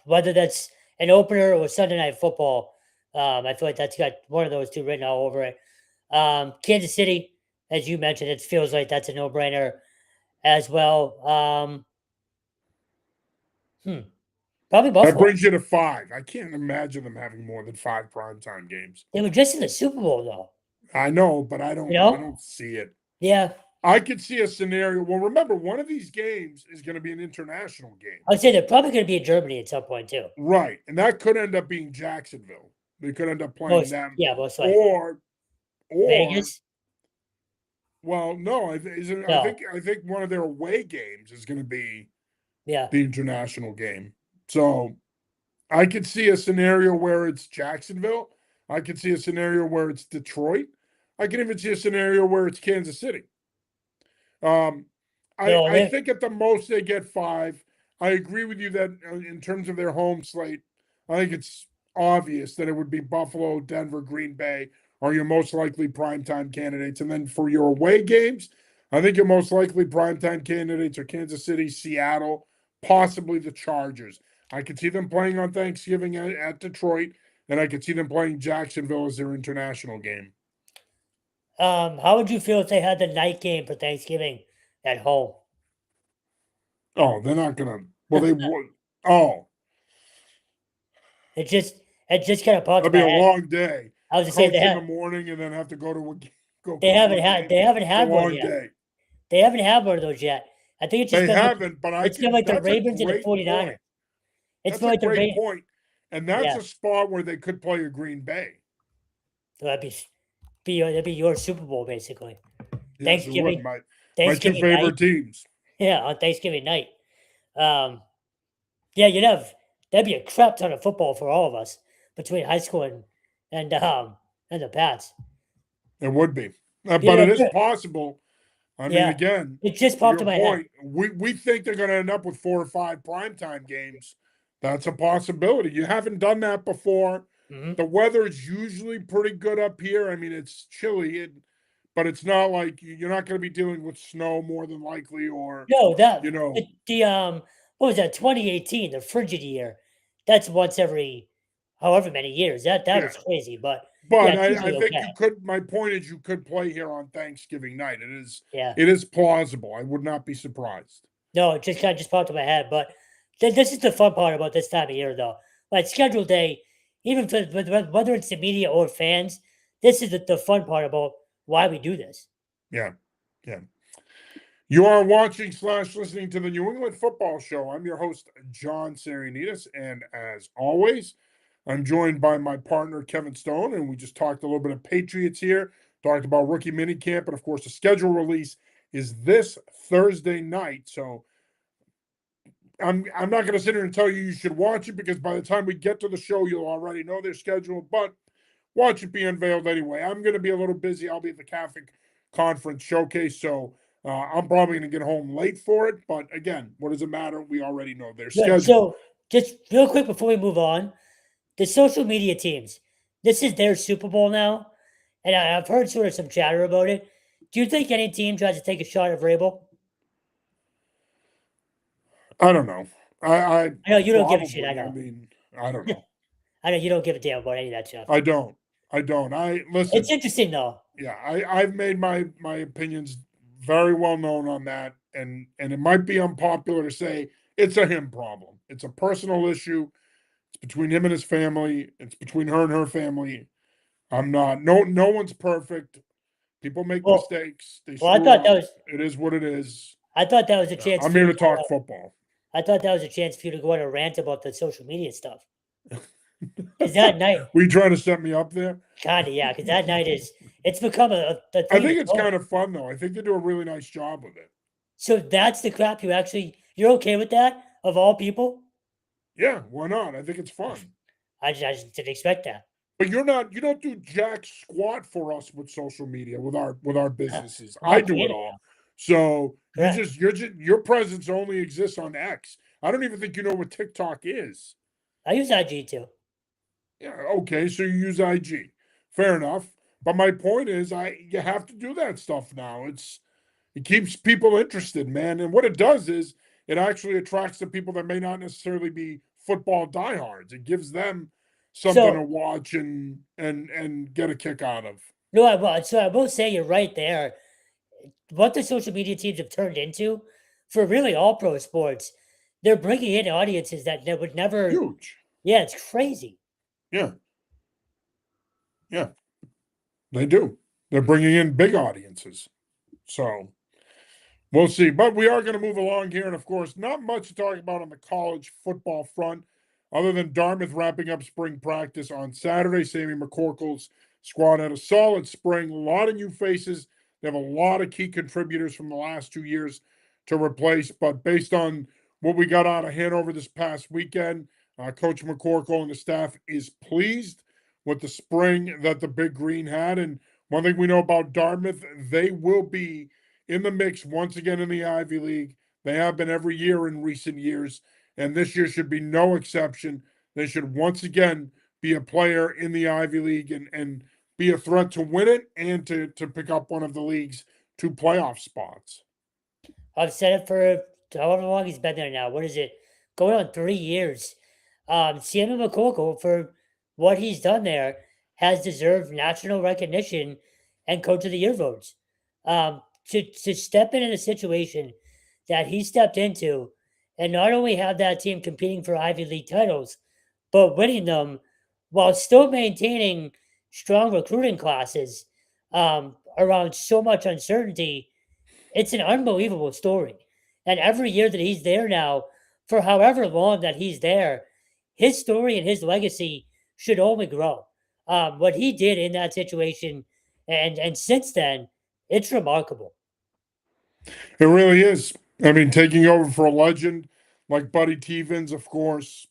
Whether that's an opener or Sunday Night Football, I feel like that's got one of those two written all over it. Kansas City, as you mentioned, it feels like that's a no-brainer as well. Probably That Buffalo. brings you to 5. I can't imagine them having more than 5 primetime games. They were just in the Super Bowl, though. I know, but I You know? don't see it. Yeah. I could see a scenario. Well, remember, one of these games is going to be an international game. I'd say they're probably going to be in Germany at some point, too. Right. And that could end up being Jacksonville. They could end up playing them. Yeah, most likely. Or Vegas? Well, no, No. I think one of their away games is going to be Yeah. the international game. So I could see a scenario where it's Jacksonville. I could see a scenario where it's Detroit. I can even see a scenario where it's Kansas City. I think at the most they get 5. I agree with you that in terms of their home slate, I think it's obvious that it would be Buffalo, Denver, Green Bay are your most likely primetime candidates. And then for your away games, I think your most likely primetime candidates are Kansas City, Seattle, possibly the Chargers. I could see them playing on Thanksgiving at Detroit, and I could see them playing Jacksonville as their international game. How would you feel if they had the night game for Thanksgiving at home? Oh, they're not gonna. Well, they would. Oh, It just kind of popped that'd in be my a head. long day. I was just saying Coach in the morning and then have to go to go. they haven't It's a had one long yet. day. They haven't had one of those yet. I think it's just They been haven't, but it's been like the that's a Ravens and the great 49ers. point. It's That's been a like the great Ravens. point, and that's Yeah. a spot where they could play a Green Bay. So that'd be your Super Bowl basically. Yes, it would. Thanksgiving. My two Thanksgiving favorite night. teams. Yeah, on Thanksgiving night. Yeah, that'd be a crap ton of football for all of us between high school and the Pats. It would be, but Yeah, it is sure. possible. I mean, Yeah. again, It just to popped your in my head. point, we think they're going to end up with 4 or 5 primetime games. That's a possibility. You haven't done that before. Mhm. The weather is usually pretty good up here. I mean, it's chilly, but it's not like you're not going to be dealing with snow more than likely, or No, you know, what was that? 2018, the frigid year. That's once every however many years. That Yeah. was crazy, but But it's I usually think okay. you could. My point is, you could play here on Thanksgiving night. Yeah. It is plausible. I would not be surprised. No, it just kind of just popped in my head. But this is the fun part about this time of year, though. Like scheduled day, even for whether it's the media or fans, this is the fun part about why we do this. Yeah, yeah. You are watching / listening to the New England Football Show. I'm your host, John Sarianides, and as always, I'm joined by my partner, Kevin Stone, and we just talked a little bit of Patriots here, talked about rookie minicamp, and of course, the schedule release is this Thursday night. So I'm not going to sit here and tell you should watch it, because by the time we get to the show, you'll already know their schedule, but watch it be unveiled anyway. I'm going to be a little busy. I'll be at the Catholic Conference Showcase, so I'm probably going to get home late for it. But again, what does it matter? We already know their schedule. So just real quick before we move on, the social media teams, this is their Super Bowl now, and I've heard sort of some chatter about it. Do you think any team tries to take a shot at Vrabel? I don't know. I know you don't give a shit. Probably. I know. I mean, I don't know. I know you don't give a damn about any of that stuff. I don't. I listen. It's interesting though. Yeah, I've made my opinions very well known on that, and it might be unpopular to say it's a him problem. It's a personal issue. It's between him and his family. It's between her and her family. I'm not. No one's perfect. People make mistakes. They I thought that was. It is what it is. I thought that was a chance. I'm here to talk football. I thought that was a chance for you to go on a rant about the social media stuff. Because that night, were you trying to set me up there? Kinda, yeah. Because that night it's become a thing. I think it's kind of fun though. I think they do a really nice job with it. So that's the crap you're okay with that of all people? Yeah, why not? I think it's fun. I just didn't expect that. But you don't do jack squat for us with social media, with our businesses. I do it all. So your presence only exists on X. I don't even think you know what TikTok is. I use IG too. Yeah, okay, so you use IG. Fair enough. But my point is, you have to do that stuff now. It keeps people interested, man. And what it does is it actually attracts the people that may not necessarily be football diehards. It gives them something to So watch and get a kick out of. no, I will say you're right there. What the social media teams have turned into for really all pro sports, they're bringing in audiences that would never. Huge. Yeah, it's crazy. Yeah. Yeah. They do. They're bringing in big audiences. So we'll see. But we are going to move along here. And of course, not much to talk about on the college football front, other than Dartmouth wrapping up spring practice on Saturday. Sammy McCorkle's squad had a solid spring, a lot of new faces. They have a lot of key contributors from the last 2 years to replace. But based on what we got out of Hanover this past weekend, Coach McCorkle and the staff is pleased with the spring that the Big Green had. And one thing we know about Dartmouth, they will be in the mix once again in the Ivy League. They have been every year in recent years, and this year should be no exception. They should once again be a player in the Ivy League and be a threat to win it and to pick up one of the league's 2 playoff spots. I've said it for however long he's been there now. What is it? Going on 3 years. Sammy McCorkle, for what he's done there, has deserved national recognition and Coach of the Year votes. To step in a situation that he stepped into and not only have that team competing for Ivy League titles, but winning them while still maintaining strong recruiting classes around so much uncertainty, it's an unbelievable story. And every year that he's there now, for however long that he's there, his story and his legacy should only grow. What he did in that situation, and since then, it's remarkable. It really is. I mean, taking over for a legend like Buddy Tevens, of course,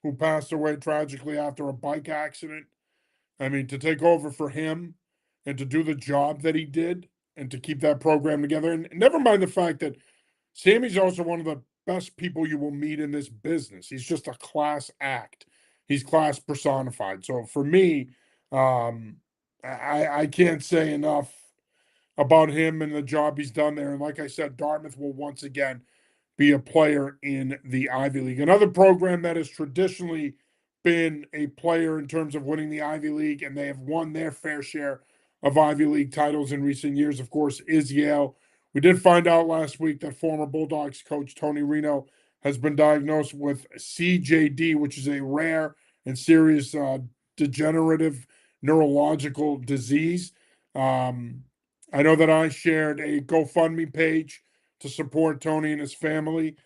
who passed away tragically after a bike accident. I mean, to take over for him and to do the job that he did and to keep that program together. And never mind the fact that Sammy's also one of the best people you will meet in this business. He's just a class act. He's class personified. So for me, I can't say enough about him and the job he's done there. And like I said, Dartmouth will once again be a player in the Ivy League. Another program that has traditionally been a player in terms of winning the Ivy League, and they have won their fair share of Ivy League titles in recent years, of course, is Yale. We did find out last week that former Bulldogs coach Tony Reno has been diagnosed with CJD, which is a rare and serious degenerative neurological disease. I know that I shared a GoFundMe page to support Tony and his family.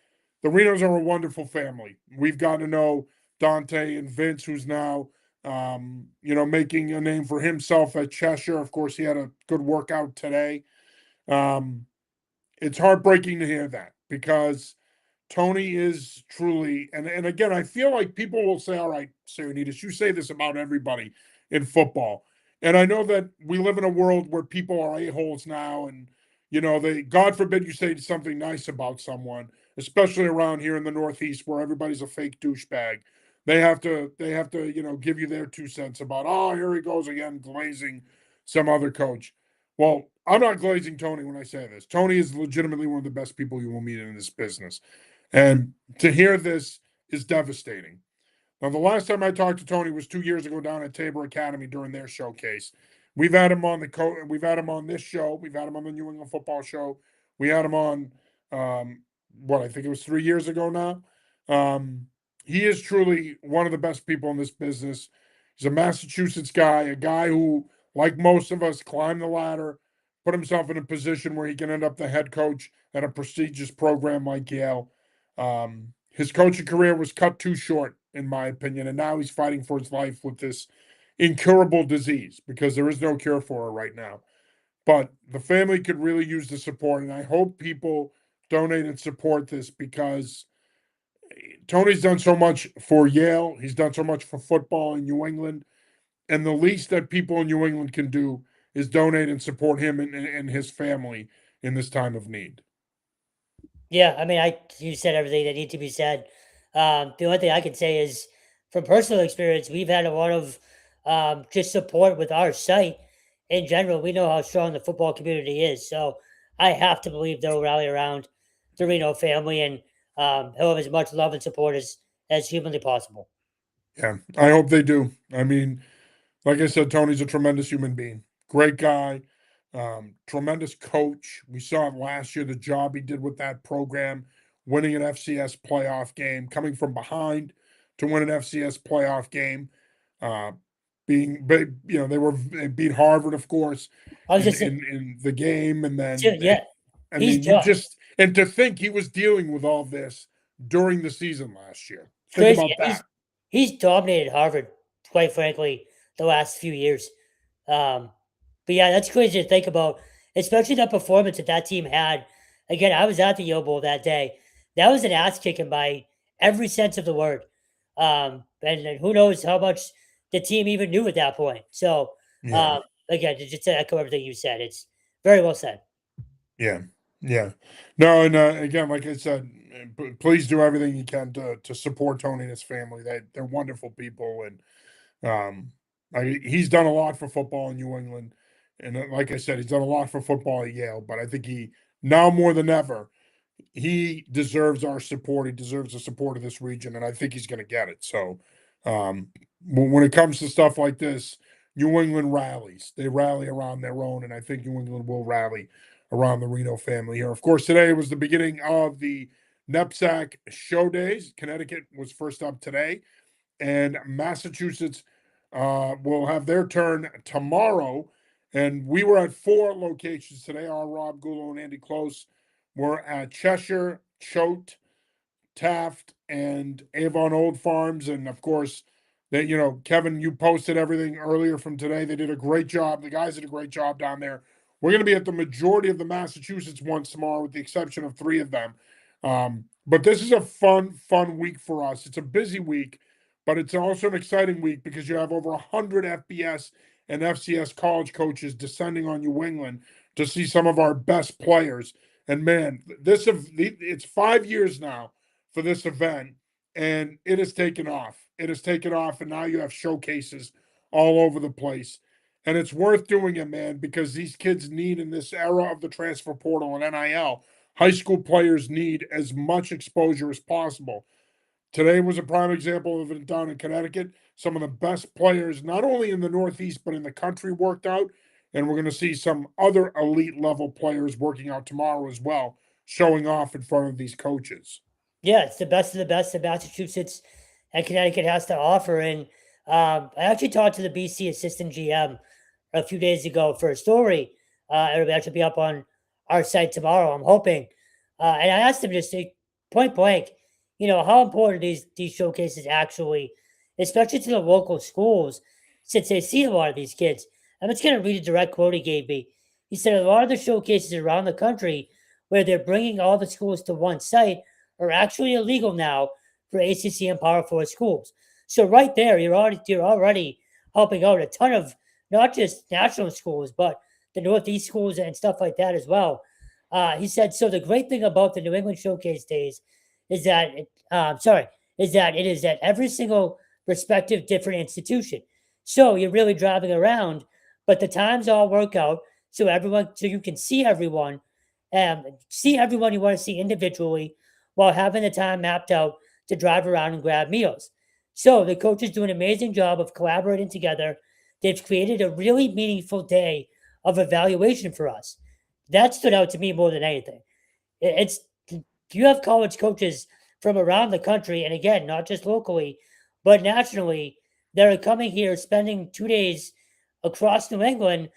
The Renos are a wonderful family. We've got to know Dante and Vince, who's now, making a name for himself at Cheshire. Of course, he had a good workout today. It's heartbreaking to hear that because Tony is truly, and again, I feel like people will say, all right, Sarianides, you say this about everybody in football. And I know that we live in a world where people are a-holes now, and they, God forbid you say something nice about someone, especially around here in the Northeast where everybody's a fake douchebag. They have to, give you their 2 cents about, oh, here he goes again, glazing some other coach. Well, I'm not glazing Tony when I say this. Tony is legitimately one of the best people you will meet in this business. And to hear this is devastating. Now, the last time I talked to Tony was 2 years ago down at Tabor Academy during their showcase. We've had him on we've had him on this show. We've had him on the New England Football Show. We had him on I think it was 3 years ago now. He is truly one of the best people in this business. He's a Massachusetts guy, a guy who, like most of us, climbed the ladder, put himself in a position where he can end up the head coach at a prestigious program like Yale. His coaching career was cut too short, in my opinion, and now he's fighting for his life with this incurable disease because there is no cure for it right now. But the family could really use the support, and I hope people donate and support this because Tony's done so much for Yale. He's done so much for football in New England, and the least that people in New England can do is donate and support him and his family in this time of need. Yeah, I mean, you said everything that needs to be said. The only thing I can say is, from personal experience, we've had a lot of just support with our site, in general, we know how strong the football community is. So I have to believe they'll rally around the Reno family and he'll have as much love and support as humanly possible. Yeah, I hope they do. I mean, like I said, Tony's a tremendous human being. Great guy, tremendous coach. We saw it last year, the job he did with that program, winning an FCS playoff game, coming from behind to win an FCS playoff game. Uh, they beat Harvard, of course, I was in just in the game, and then yeah, I he's mean, you done. just and to think he was dealing with all this during the season last year. It's Think crazy. about that. He's dominated Harvard, quite frankly, the last few years. Um, but yeah, that's crazy to think about, especially that performance that team had. Again, I was at the Yo Bowl that day. That was an ass kicking by every sense of the word. And who knows how much the team even knew at that point. So Yeah. um, again, just to echo everything you said, it's very well said. Yeah, yeah. No, and again, like I said, please do everything you can to support Tony and his family. They're wonderful people, and he's done a lot for football in New England, and like I said, he's done a lot for football at Yale. But I think he now more than ever he deserves our support. He deserves the support of this region, and I think he's going to get it. So, when it comes to stuff like this, New England rallies. They rally around their own, and I think New England will rally around the Reno family here. Of course, today was the beginning of the Knapsack Show Days. Connecticut was first up today, and Massachusetts will have their turn tomorrow. And we were at 4 locations today. Our Rob Gulo and Andy Close were at Cheshire, Choate, Taft, and Avon Old Farms. And of course, Kevin, you posted everything earlier from today. They did a great job. The guys did a great job down there. We're going to be at the majority of the Massachusetts ones tomorrow, with the exception of 3 of them. But this is a fun week for us. It's a busy week, but it's also an exciting week because you have over 100 FBS and FCS college coaches descending on New England to see some of our best players. And man, it's 5 years now for this event, and it has taken off. It has taken off, and now you have showcases all over the place. And it's worth doing it, man, because these kids need, in this era of the transfer portal and NIL, high school players need as much exposure as possible. Today was a prime example of it down in Connecticut. Some of the best players, not only in the Northeast, but in the country, worked out. And we're going to see some other elite level players working out tomorrow as well, showing off in front of these coaches. Yeah, it's the best of the best that Massachusetts and Connecticut has to offer. And I actually talked to the BC assistant GM a few days ago for a story. It'll actually be up on our site tomorrow, I'm hoping. And I asked him just to point blank, how important these showcases actually, especially to the local schools, since they see a lot of these kids. I'm just going to read a direct quote he gave me. He said a lot of the showcases around the country where they're bringing all the schools to one site are actually illegal now for ACC and Power 4 schools. So right there, you're already helping out a ton of not just national schools, but the Northeast schools and stuff like that as well. He said, so the great thing about the New England Showcase Days is that, is that it is at every single respective different institution. So you're really driving around, but the times all work out so you can see everyone you want to see individually while having the time mapped out to drive around and grab meals. So the coaches do an amazing job of collaborating together. They've created a really meaningful day of evaluation for us. That stood out to me more than anything. It's you have college coaches from around the country, and again, not just locally, but nationally, that are coming here, spending 2 days across New England,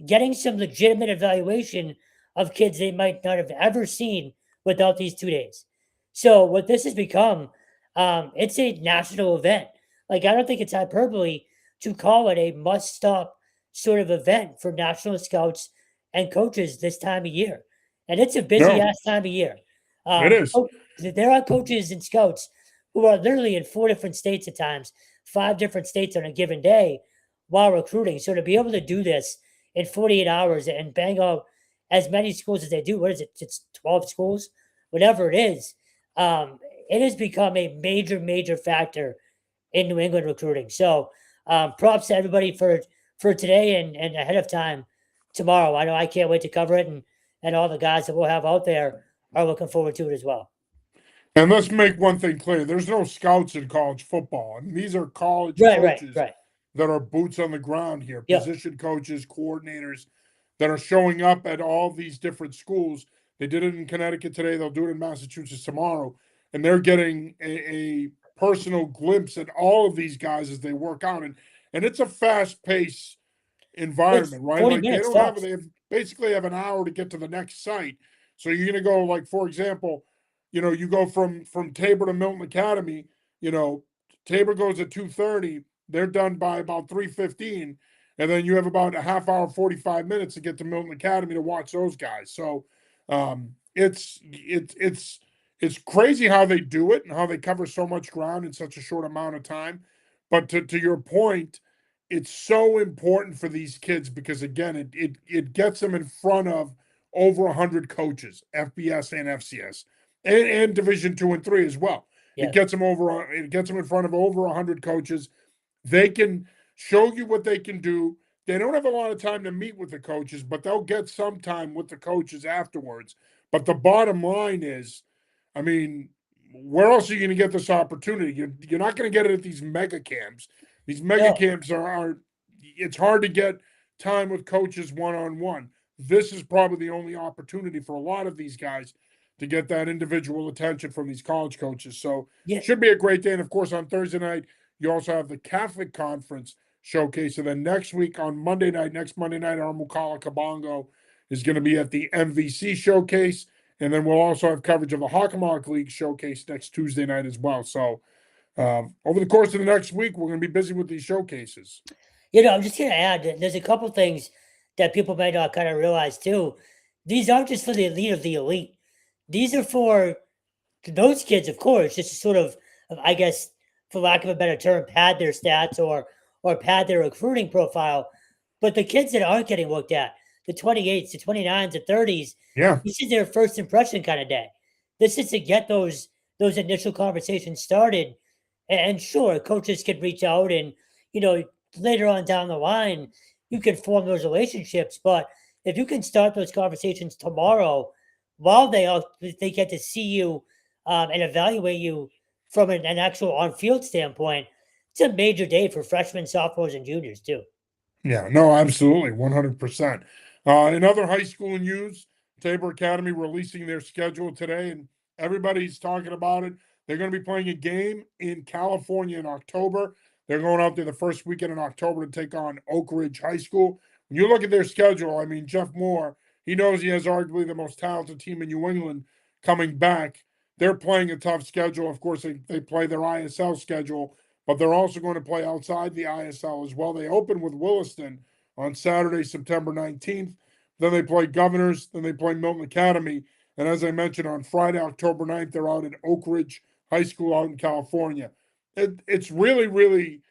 getting some legitimate evaluation of kids they might not have ever seen without these 2 days. So what this has become, it's a national event. Like I don't think it's hyperbole to call it a must-stop sort of event for national scouts and coaches this time of year, and it's a busy No, ass time of year. it is. There are coaches and scouts who are literally in 4 different states at times, 5 different states on a given day while recruiting. So to be able to do this in 48 hours and bang out as many schools as they do, what is it? It's 12 schools, whatever it is. It has become a major, major factor in New England recruiting. So props to everybody for today and ahead of time tomorrow. I know I can't wait to cover it, and all the guys that we'll have out there are looking forward to it as well. And let's make one thing clear: there's no scouts in college football. I mean, these are college Right, coaches right. that are boots on the ground here, Yep. position coaches, coordinators that are showing up at all these different schools. They did it in Connecticut today. They'll do it in Massachusetts tomorrow, and they're getting a personal glimpse at all of these guys as they work out. And it's a fast pace It's environment, right? 40 Like minutes tops. they basically have an hour to get to the next site. So you're gonna go, like, for example, you go from Tabor to Milton Academy, you know, Tabor goes at 2:30, they're done by about 3:15, and then you have about a half hour, 45 minutes to get to Milton Academy to watch those guys. So it's crazy how they do it and how they cover so much ground in such a short amount of time. But to your point, it's so important for these kids because, again, it gets them in front of over 100 coaches, FBS and FCS, and Division 2 and 3 as well. Yes. It gets them in front of over 100 coaches. They can show you what they can do. They don't have a lot of time to meet with the coaches, but they'll get some time with the coaches afterwards. But the bottom line is, I mean, where else are you going to get this opportunity? You're not going to get it at these mega camps. These mega No. camps are it's hard to get time with coaches one on one. This is probably the only opportunity for a lot of these guys to get that individual attention from these college coaches. So Yeah. should be a great day. And of course, on Thursday night, you also have the Catholic Conference showcase. And then next week on Monday night, next Monday night, our Mukala Kabongo is going to be at the MVC showcase. And then we'll also have coverage of the Hockomock League showcase next Tuesday night as well. So over the course of the next week, we're going to be busy with these showcases. I'm just going to add that there's a couple things that people might not kind of realize too. These aren't just for the elite of the elite. These are for those kids, of course, just to sort of, I guess, for lack of a better term, pad their stats or pad their recruiting profile. But the kids that aren't getting looked at, the 28s, the 29s, the 30s, Yeah. this is their first impression kind of day. This is to get those initial conversations started. And sure, coaches can reach out and, later on down the line, you can form those relationships. But if you can start those conversations tomorrow while they get to see you and evaluate you from an actual on-field standpoint, it's a major day for freshmen, sophomores, and juniors too. Yeah, no, absolutely, 100%. In other high school news, Tabor Academy releasing their schedule today, and everybody's talking about it. They're going to be playing a game in California in October. They're going out there the first weekend in October to take on Oak Ridge High School. When you look at their schedule, I mean, Jeff Moore, he knows he has arguably the most talented team in New England coming back. They're playing a tough schedule. Of course, they play their ISL schedule, but they're also going to play outside the ISL as well. They open with Williston on Saturday, September 19th. Then they play Governors. Then they play Milton Academy. And as I mentioned, on Friday, October 9th, they're out at Oak Ridge High School out in California. It's really, really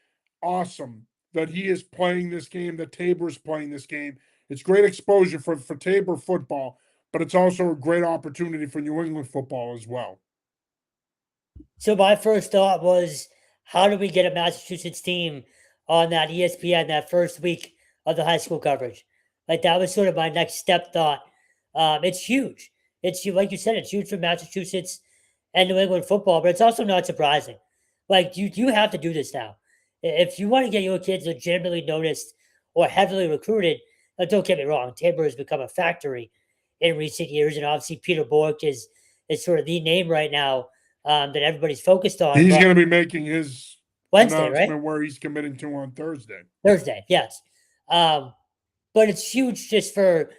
awesome that he is playing this game, that Tabor is playing this game. It's great exposure for Tabor football, but it's also a great opportunity for New England football as well. So my first thought was, how do we get a Massachusetts team on that ESPN that first week of the high school coverage? Like, that was sort of my next step thought. It's huge. It's, like you said, it's huge for Massachusetts and New England football, but it's also not surprising. Like, you have to do this now. If you want to get your kids legitimately noticed or heavily recruited, don't get me wrong, Tabor has become a factory in recent years, and obviously Peter Bork is sort of the name right now that everybody's focused on. He's going to be making his Wednesday, announcement right? where he's committing to on Thursday. Thursday, yes. But it's huge just for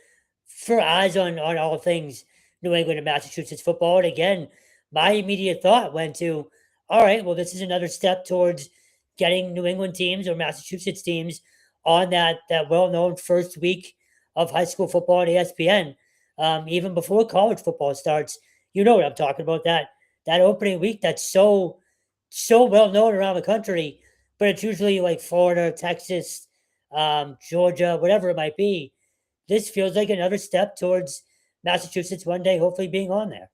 eyes on all things New England and Massachusetts football. And again, my immediate thought went to, all right, well, this is another step towards getting New England teams or Massachusetts teams on that well-known first week of high school football on ESPN, even before college football starts. You know what I'm talking about, that opening week that's so well known around the country, but it's usually like Florida, Texas, Georgia, whatever it might be. This feels like another step towards Massachusetts one day hopefully being on there.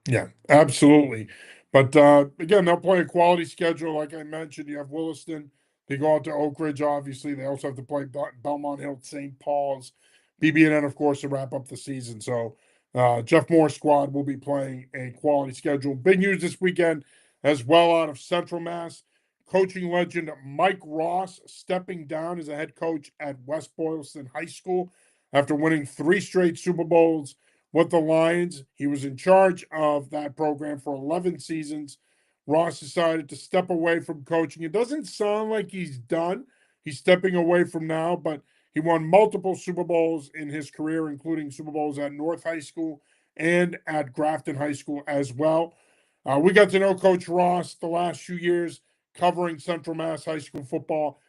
Yeah, absolutely. But again, they'll play a quality schedule. Like I mentioned, you have Williston, They go out to Oak Ridge, obviously. They also have to play Belmont Hill, St. Paul's, BB&N, of course, to wrap up the season. So Jeff Moore's squad will be playing a quality schedule. Big news this weekend as well out of Central Mass. Coaching legend Mike Ross stepping down as a head coach at West Boylston High School after winning 3 straight Super Bowls with the Lions. He was in charge of that program for 11 seasons. Ross decided to step away from coaching. It doesn't sound like he's done. He's stepping away from now, but he won multiple Super Bowls in his career, including Super Bowls at North High School and at Grafton High School as well. We got to know Coach Ross the last few years covering Central Mass high school football.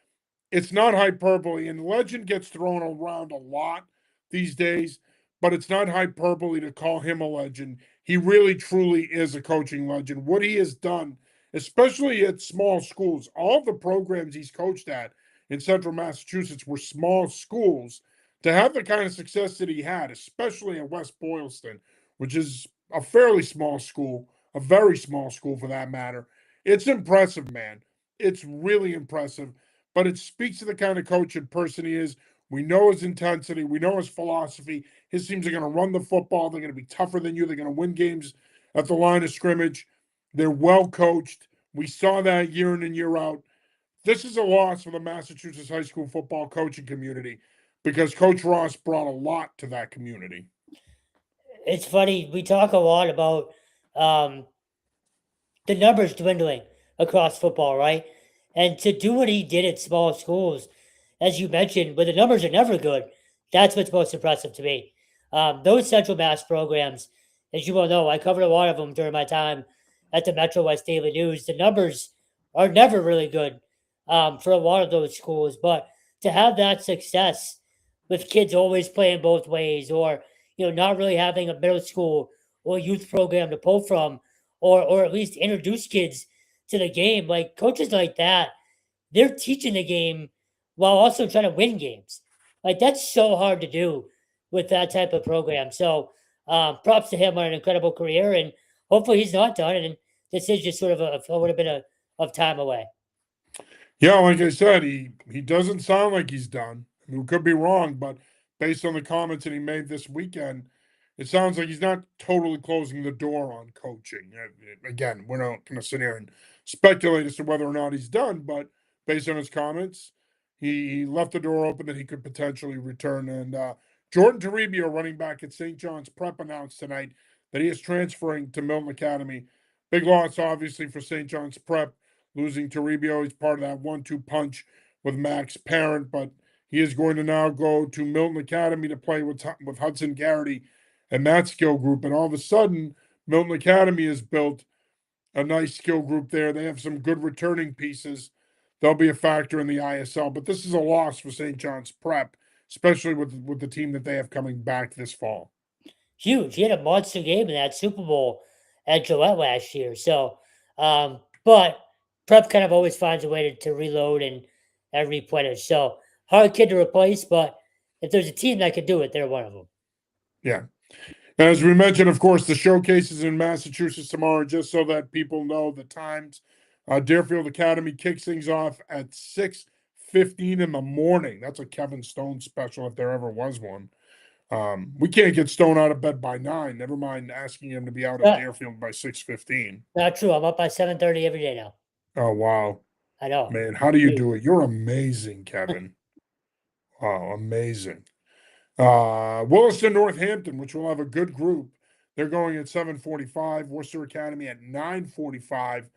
It's not hyperbole, and legend gets thrown around a lot these days, but it's not hyperbole to call him a legend. He really, truly is a coaching legend. What he has done, especially at small schools, all the programs he's coached at in Central Massachusetts were small schools. To have the kind of success that he had, especially at West Boylston, which is a fairly small school, a very small school for that matter, it's impressive, man. It's really impressive, but it speaks to the kind of coach and person he is. We know his intensity. We know his philosophy. His teams are going to run the football. They're going to be tougher than you. They're going to win games at the line of scrimmage. They're well coached. We saw that year in and year out. This is a loss for the Massachusetts high school football coaching community because Coach Ross brought a lot to that community. It's funny. We talk a lot about um, the numbers dwindling across football, right? And to do what he did at small schools, as you mentioned, where the numbers are never good, that's what's most impressive to me. Those Central Mass programs, as you well know, I covered a lot of them during my time at the Metro West Daily News. The numbers are never really good for a lot of those schools, but to have that success with kids always playing both ways, or not really having a middle school or youth program to pull from, or at least introduce kids to the game. Like coaches like that, they're teaching the game while also trying to win games. Like that's so hard to do with that type of program. So props to him on an incredible career, and hopefully he's not done. And this is just sort of a little bit of time away. Yeah, like I said, he doesn't sound like he's done. I mean, we could be wrong, but based on the comments that he made this weekend, it sounds like he's not totally closing the door on coaching. Again, we're not going to sit here and speculate as to whether or not he's done, but based on his comments, he left the door open that he could potentially return. And Jordan Toribio, running back at St. John's Prep, announced tonight that he is transferring to Milton Academy. Big loss, obviously, for St. John's Prep. Losing Toribio, he's part of that 1-2 punch with Max Parent, but he is going to now go to Milton Academy to play with Hudson Garrity and that skill group. And all of a sudden, Milton Academy has built a nice skill group there. They have some good returning pieces. They'll be a factor in the ISL, but this is a loss for St. John's Prep, especially with the team that they have coming back this fall. Huge. He had a monster game in that Super Bowl at Gillette last year. So, but Prep kind of always finds a way to reload and replenish. So hard kid to replace, but if there's a team that can do it, they're one of them. Yeah. As we mentioned, of course, the showcases in Massachusetts tomorrow, just so that people know the times. Deerfield Academy kicks things off at 6:15 in the morning. That's a Kevin Stone special if there ever was one. We can't get Stone out of bed by 9. Never mind asking him to be out of Deerfield by 6:15. Not true. I'm up by 7:30 every day now. Oh, wow. I know. Man, how do you do it? You're amazing, Kevin. Wow, amazing. Williston Northampton, which will have a good group. They're going at 7:45. Worcester Academy at 9:45.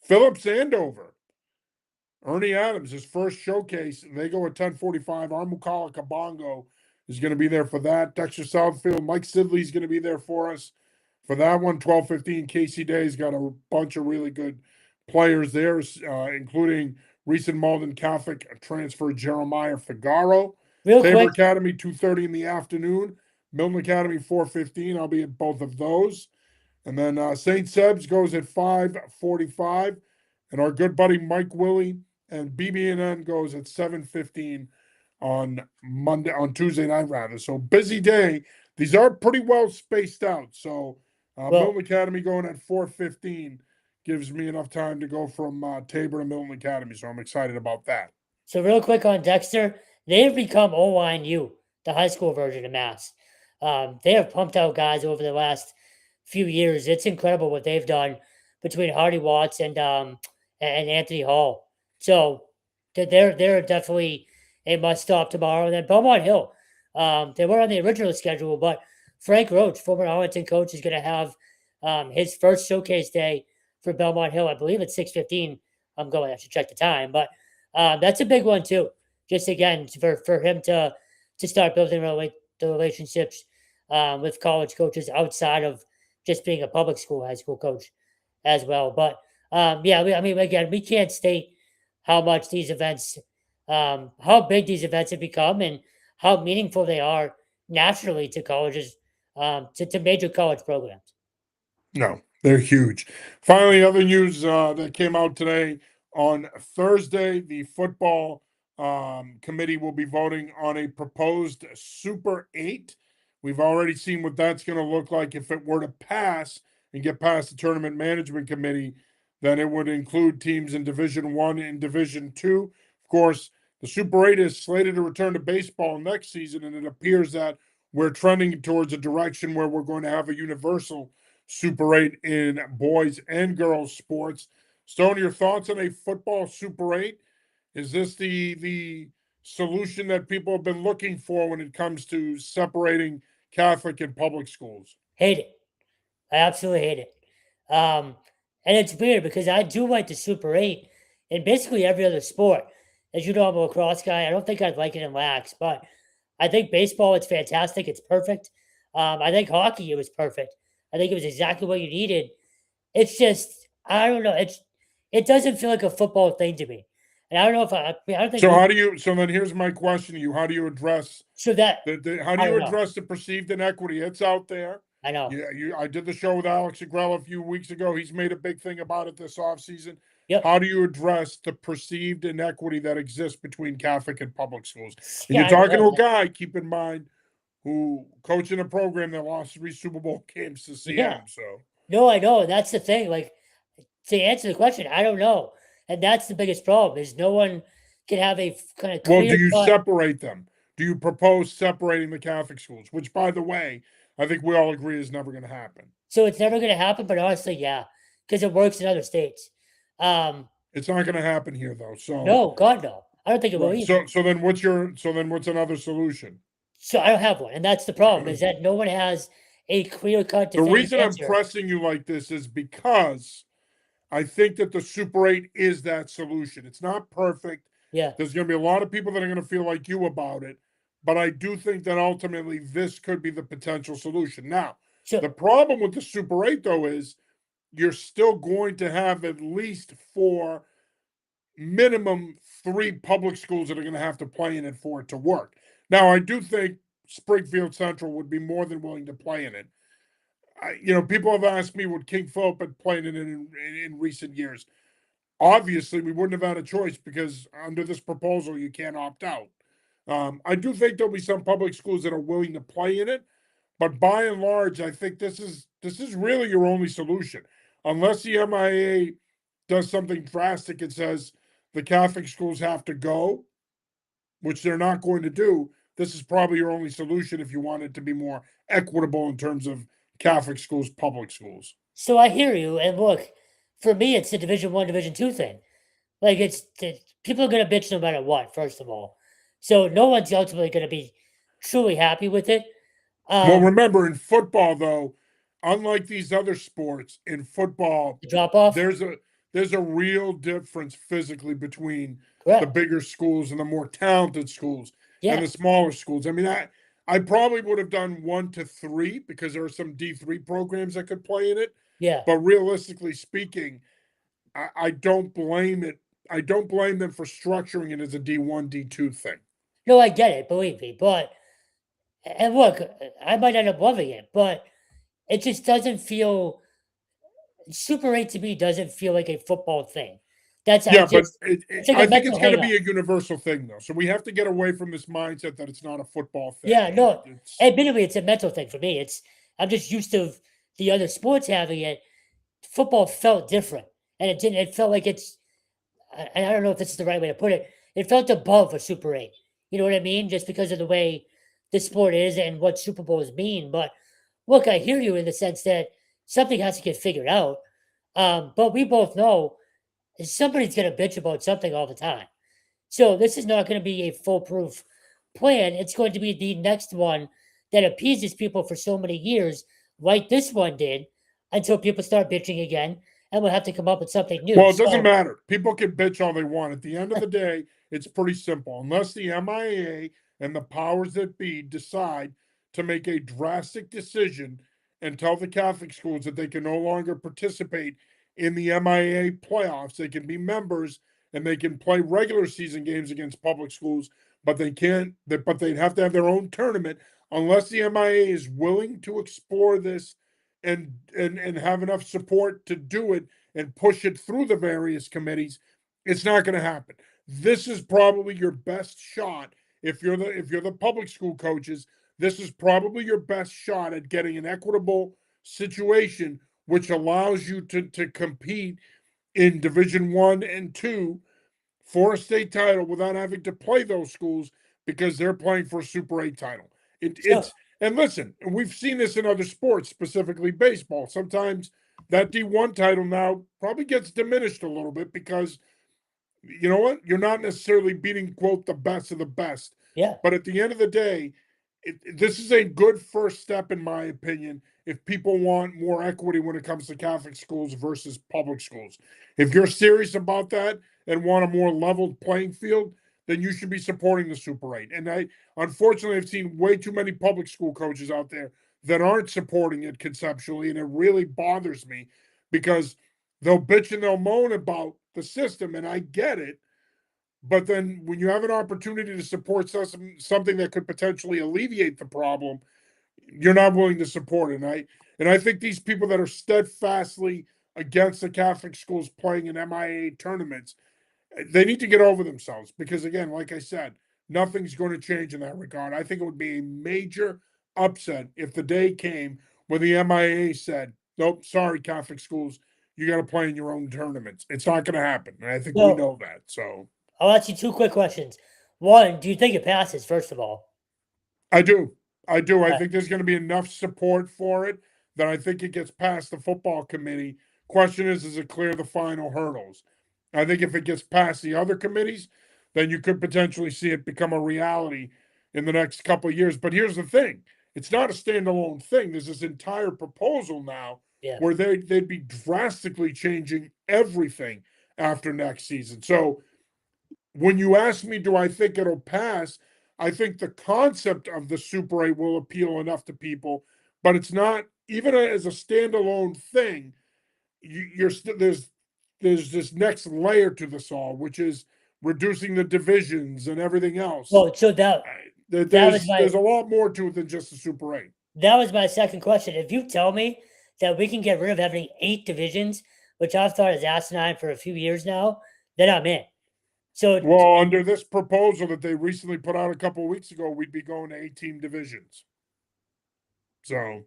Phillips Andover. Ernie Adams, his first showcase. They go at 10:45. Armukala Kabongo is going to be there for that. Dexter Southfield, Mike Sidley's going to be there for us for that one. 12:15. Casey Day's got a bunch of really good players there, including recent Malden Catholic transfer Jeremiah Figaro. Tabor Academy, 2:30 in the afternoon. Milton Academy, 4:15. I'll be at both of those. And then St. Seb's goes at 5:45. And our good buddy Mike Willie and BB&N goes at 7:15 on Tuesday night, rather. So busy day. These are pretty well spaced out. So Milton Academy going at 4:15. gives me enough time to go from Tabor to Milton Academy. So I'm excited about that. So real quick on Dexter, they've become OYU, the high school version of Mass. They have pumped out guys over the last few years. It's incredible what they've done between Hardy Watts and Anthony Hall. So they're definitely a must stop tomorrow. And then Belmont Hill, they were on the original schedule, but Frank Roach, former Arlington coach, is going to have his first showcase day for Belmont Hill. I believe it's 6:15. I'm going. I should check the time, but that's a big one too. Just again for him to start building the relationships with college coaches outside of just being a public school high school coach as well. But yeah, I mean, again, we can't state how much these events, how big these events have become, and how meaningful they are nationally to colleges, to major college programs. No, they're huge. Finally, other news that came out today on Thursday, the football committee will be voting on a proposed Super 8. We've already seen what that's going to look like if it were to pass and get past the tournament management committee. Then it would include teams in Division 1 and Division 2. Of course, the Super 8 is slated to return to baseball next season, and it appears that we're trending towards a direction where we're going to have a universal Super 8 in boys and girls sports. Stone, your thoughts on a football Super 8? Is this the solution that people have been looking for when it comes to separating Catholic and public schools? Hate it. I absolutely hate it. And it's weird because I do like the Super 8 in basically every other sport. As you know, I'm a lacrosse guy. I don't think I'd like it in lax, but I think baseball, it's fantastic. It's perfect. I think hockey, it was perfect. I think it was exactly what you needed. It's just, I don't know. It doesn't feel like a football thing to me. And I don't know if I don't think. So then here's my question to you. How do you address So that, how do you address the perceived inequity? It's out there. I know. Yeah, I did the show with Alex Agrella a few weeks ago. He's made a big thing about it this offseason. Yep. How do you address the perceived inequity that exists between Catholic and public schools? And Yeah, you're talking to a guy, keep in mind, who coached in a program that lost 3 Super Bowl games to CM. Yeah. So No, I know. And that's the thing. Like, to answer the question, I don't know. And that's the biggest problem is no one can have a kind of clear. Well, do you separate them? Do you propose separating the Catholic schools? Which, by the way, I think we all agree is never going to happen. So it's never going to happen, but honestly, yeah, because it works in other states. It's not going to happen here, though. So no, God, no. I don't think it will either. So then what's another solution? So I don't have one, and that's the problem is that no one has a clear cut. The reason I'm pressing you like this is because I think that the Super 8 is that solution. It's not perfect. Yeah. There's going to be a lot of people that are going to feel like you about it, but I do think that ultimately this could be the potential solution. Now, the problem with the Super 8, though, is you're still going to have at least 4, minimum 3 public schools that are going to have to play in it for it to work. Now, I do think Springfield Central would be more than willing to play in it. People have asked me would King Philip had played in it in recent years. Obviously, we wouldn't have had a choice because under this proposal, you can't opt out. I do think there'll be some public schools that are willing to play in it, but by and large, I think this is really your only solution, unless the MIA does something drastic and says the Catholic schools have to go, which they're not going to do. This is probably your only solution if you want it to be more equitable in terms of Catholic schools, public schools. So I hear you, and look, for me, it's the Division 1, Division 2 thing. Like people are going to bitch no matter what. First of all, so no one's ultimately going to be truly happy with it. Well, remember in football, though, unlike these other sports, in football, drop off. There's a real difference physically between the bigger schools and the more talented schools and the smaller schools. I mean, I probably would have done 1 to 3 because there are some D3 programs that could play in it. Yeah. But realistically speaking, I don't blame it. I don't blame them for structuring it as a D1, D2 thing. No, I get it, believe me. And look, I might end up loving it, but it just doesn't feel Super 8 to me doesn't feel like a football thing. But I think it's going to be a universal thing, though. So we have to get away from this mindset that it's not a football thing. Yeah, no. Admittedly, it's a mental thing for me. I'm just used to the other sports having it. Football felt different. and it didn't. It felt like and I don't know if this is the right way to put it. It felt above a Super 8. You know what I mean? Just because of the way the sport is and what Super Bowls mean. But look, I hear you in the sense that something has to get figured out. But we both know somebody's going to bitch about something all the time. So this is not going to be a foolproof plan. It's going to be the next one that appeases people for so many years, like this one did, until people start bitching again, and we'll have to come up with something new. Well, it doesn't matter. People can bitch all they want. At the end of the day, it's pretty simple. Unless the MIAA and the powers that be decide to make a drastic decision and tell the Catholic schools that they can no longer participate in the MIAA playoffs, they can be members and they can play regular season games against public schools, but they can't. But they'd have to have their own tournament unless the MIAA is willing to explore this and have enough support to do it and push it through the various committees. It's not going to happen. This is probably your best shot if you're the public school coaches. This is probably your best shot at getting an equitable situation which allows you to compete in Division 1 and 2 for a state title without having to play those schools because they're playing for a Super 8 title. It's and listen, we've seen this in other sports, specifically baseball. Sometimes that D1 title now probably gets diminished a little bit because you know what? You're not necessarily beating, quote, the best of the best. Yeah. But at the end of the day, this is a good first step, in my opinion, if people want more equity when it comes to Catholic schools versus public schools. If you're serious about that and want a more leveled playing field, then you should be supporting the Super 8. And I, unfortunately, have seen way too many public school coaches out there that aren't supporting it conceptually, and it really bothers me because they'll bitch and they'll moan about the system, and I get it. But then when you have an opportunity to support something that could potentially alleviate the problem, you're not willing to support it. And I think these people that are steadfastly against the Catholic schools playing in MIA tournaments, they need to get over themselves because, again, like I said, nothing's going to change in that regard. I think it would be a major upset if the day came when the MIA said, nope, sorry, Catholic schools, you got to play in your own tournaments. It's not going to happen. And I think we know that. So I'll ask you two quick questions. One, do you think it passes, first of all? I do. I do. I think there's going to be enough support for it that I think it gets past the football committee. Question is it clear the final hurdles? I think if it gets past the other committees, then you could potentially see it become a reality in the next couple of years. But here's the thing. It's not a standalone thing. There's this entire proposal now where they'd be drastically changing everything after next season. So when you ask me, do I think it'll pass? I think the concept of the Super 8 will appeal enough to people, but it's not even as a standalone thing. There's this next layer to this all, which is reducing the divisions and everything else. Well, so there's a lot more to it than just the Super 8. That was my second question. If you tell me that we can get rid of having 8 divisions, which I've thought is asinine for a few years now, then I'm in. So, well, under this proposal that they recently put out a couple of weeks ago, we'd be going to 18 divisions. So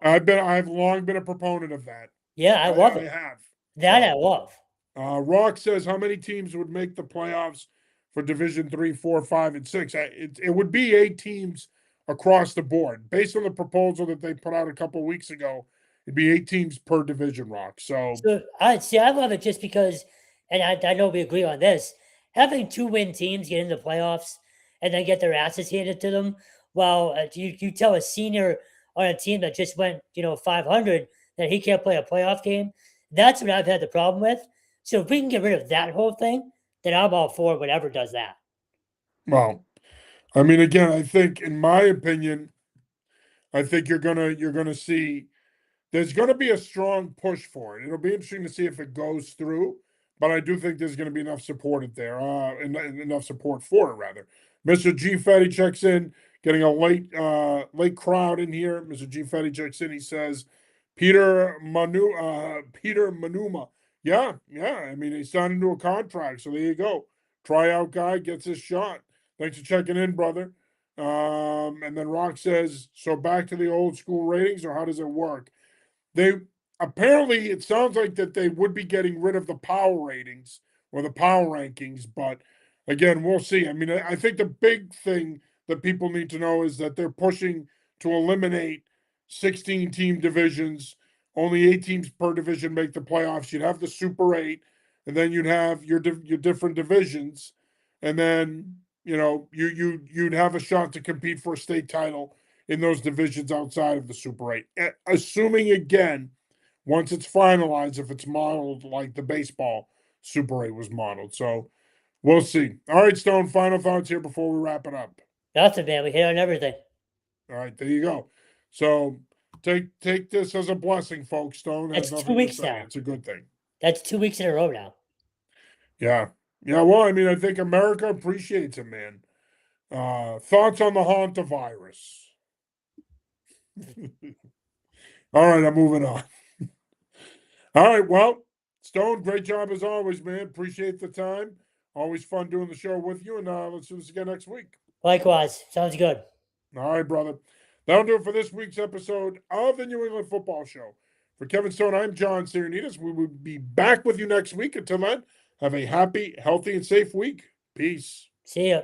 I've long been a proponent of that. Yeah, I love it. I have. I love. Rock says, how many teams would make the playoffs for Division 3, 4, 5, and 6? It would be 8 teams across the board. Based on the proposal that they put out a couple of weeks ago, it'd be 8 teams per division, Rock. So I love it just because, and I know we agree on this, having 2-win teams get into the playoffs and then get their asses handed to them, while you tell a senior on a team that just went 500 that he can't play a playoff game. That's what I've had the problem with. So if we can get rid of that whole thing, then I'm all for whatever does that. Well, I mean, again, I think, in my opinion, I think you're gonna see there's gonna be a strong push for it. It'll be interesting to see if it goes through, but I do think there's gonna be enough support there, enough support for it rather. Mr. G Fetty checks in, getting a late crowd in here. Mr. G Fetty checks in. He says, Peter Manuma. Yeah. I mean, he signed into a contract, so there you go. Tryout guy gets his shot. Thanks for checking in, brother. And then Rock says, so back to the old school ratings, or how does it work? apparently it sounds like that they would be getting rid of the power ratings or the power rankings, but again, we'll see. I mean, I think the big thing that people need to know is that they're pushing to eliminate 16 team divisions. Only 8 teams per division make the playoffs. You'd have the Super 8, and then you'd have your different divisions, and then you'd have a shot to compete for a state title in those divisions outside of the Super 8. Assuming again, once it's finalized, if it's modeled like the baseball Super 8 was modeled. So we'll see. All right, Stone, final thoughts here before we wrap it up. Nothing, man. We hit on everything. All right, there you go. So take this as a blessing, folks. Stone has That's 2 nothing to weeks say. now. It's a good thing. That's 2 weeks in a row now. Yeah. Yeah, well, I mean, I think America appreciates it, man. Thoughts on the hantavirus? All right, I'm moving on. All right, well, Stone, great job as always, man. Appreciate the time. Always fun doing the show with you, and let's do this again next week. Likewise. Sounds good. All right, brother. That'll do it for this week's episode of the New England Football Show. For Kevin Stone, I'm John Sarianides. We will be back with you next week. Until then, have a happy, healthy, and safe week. Peace. See ya.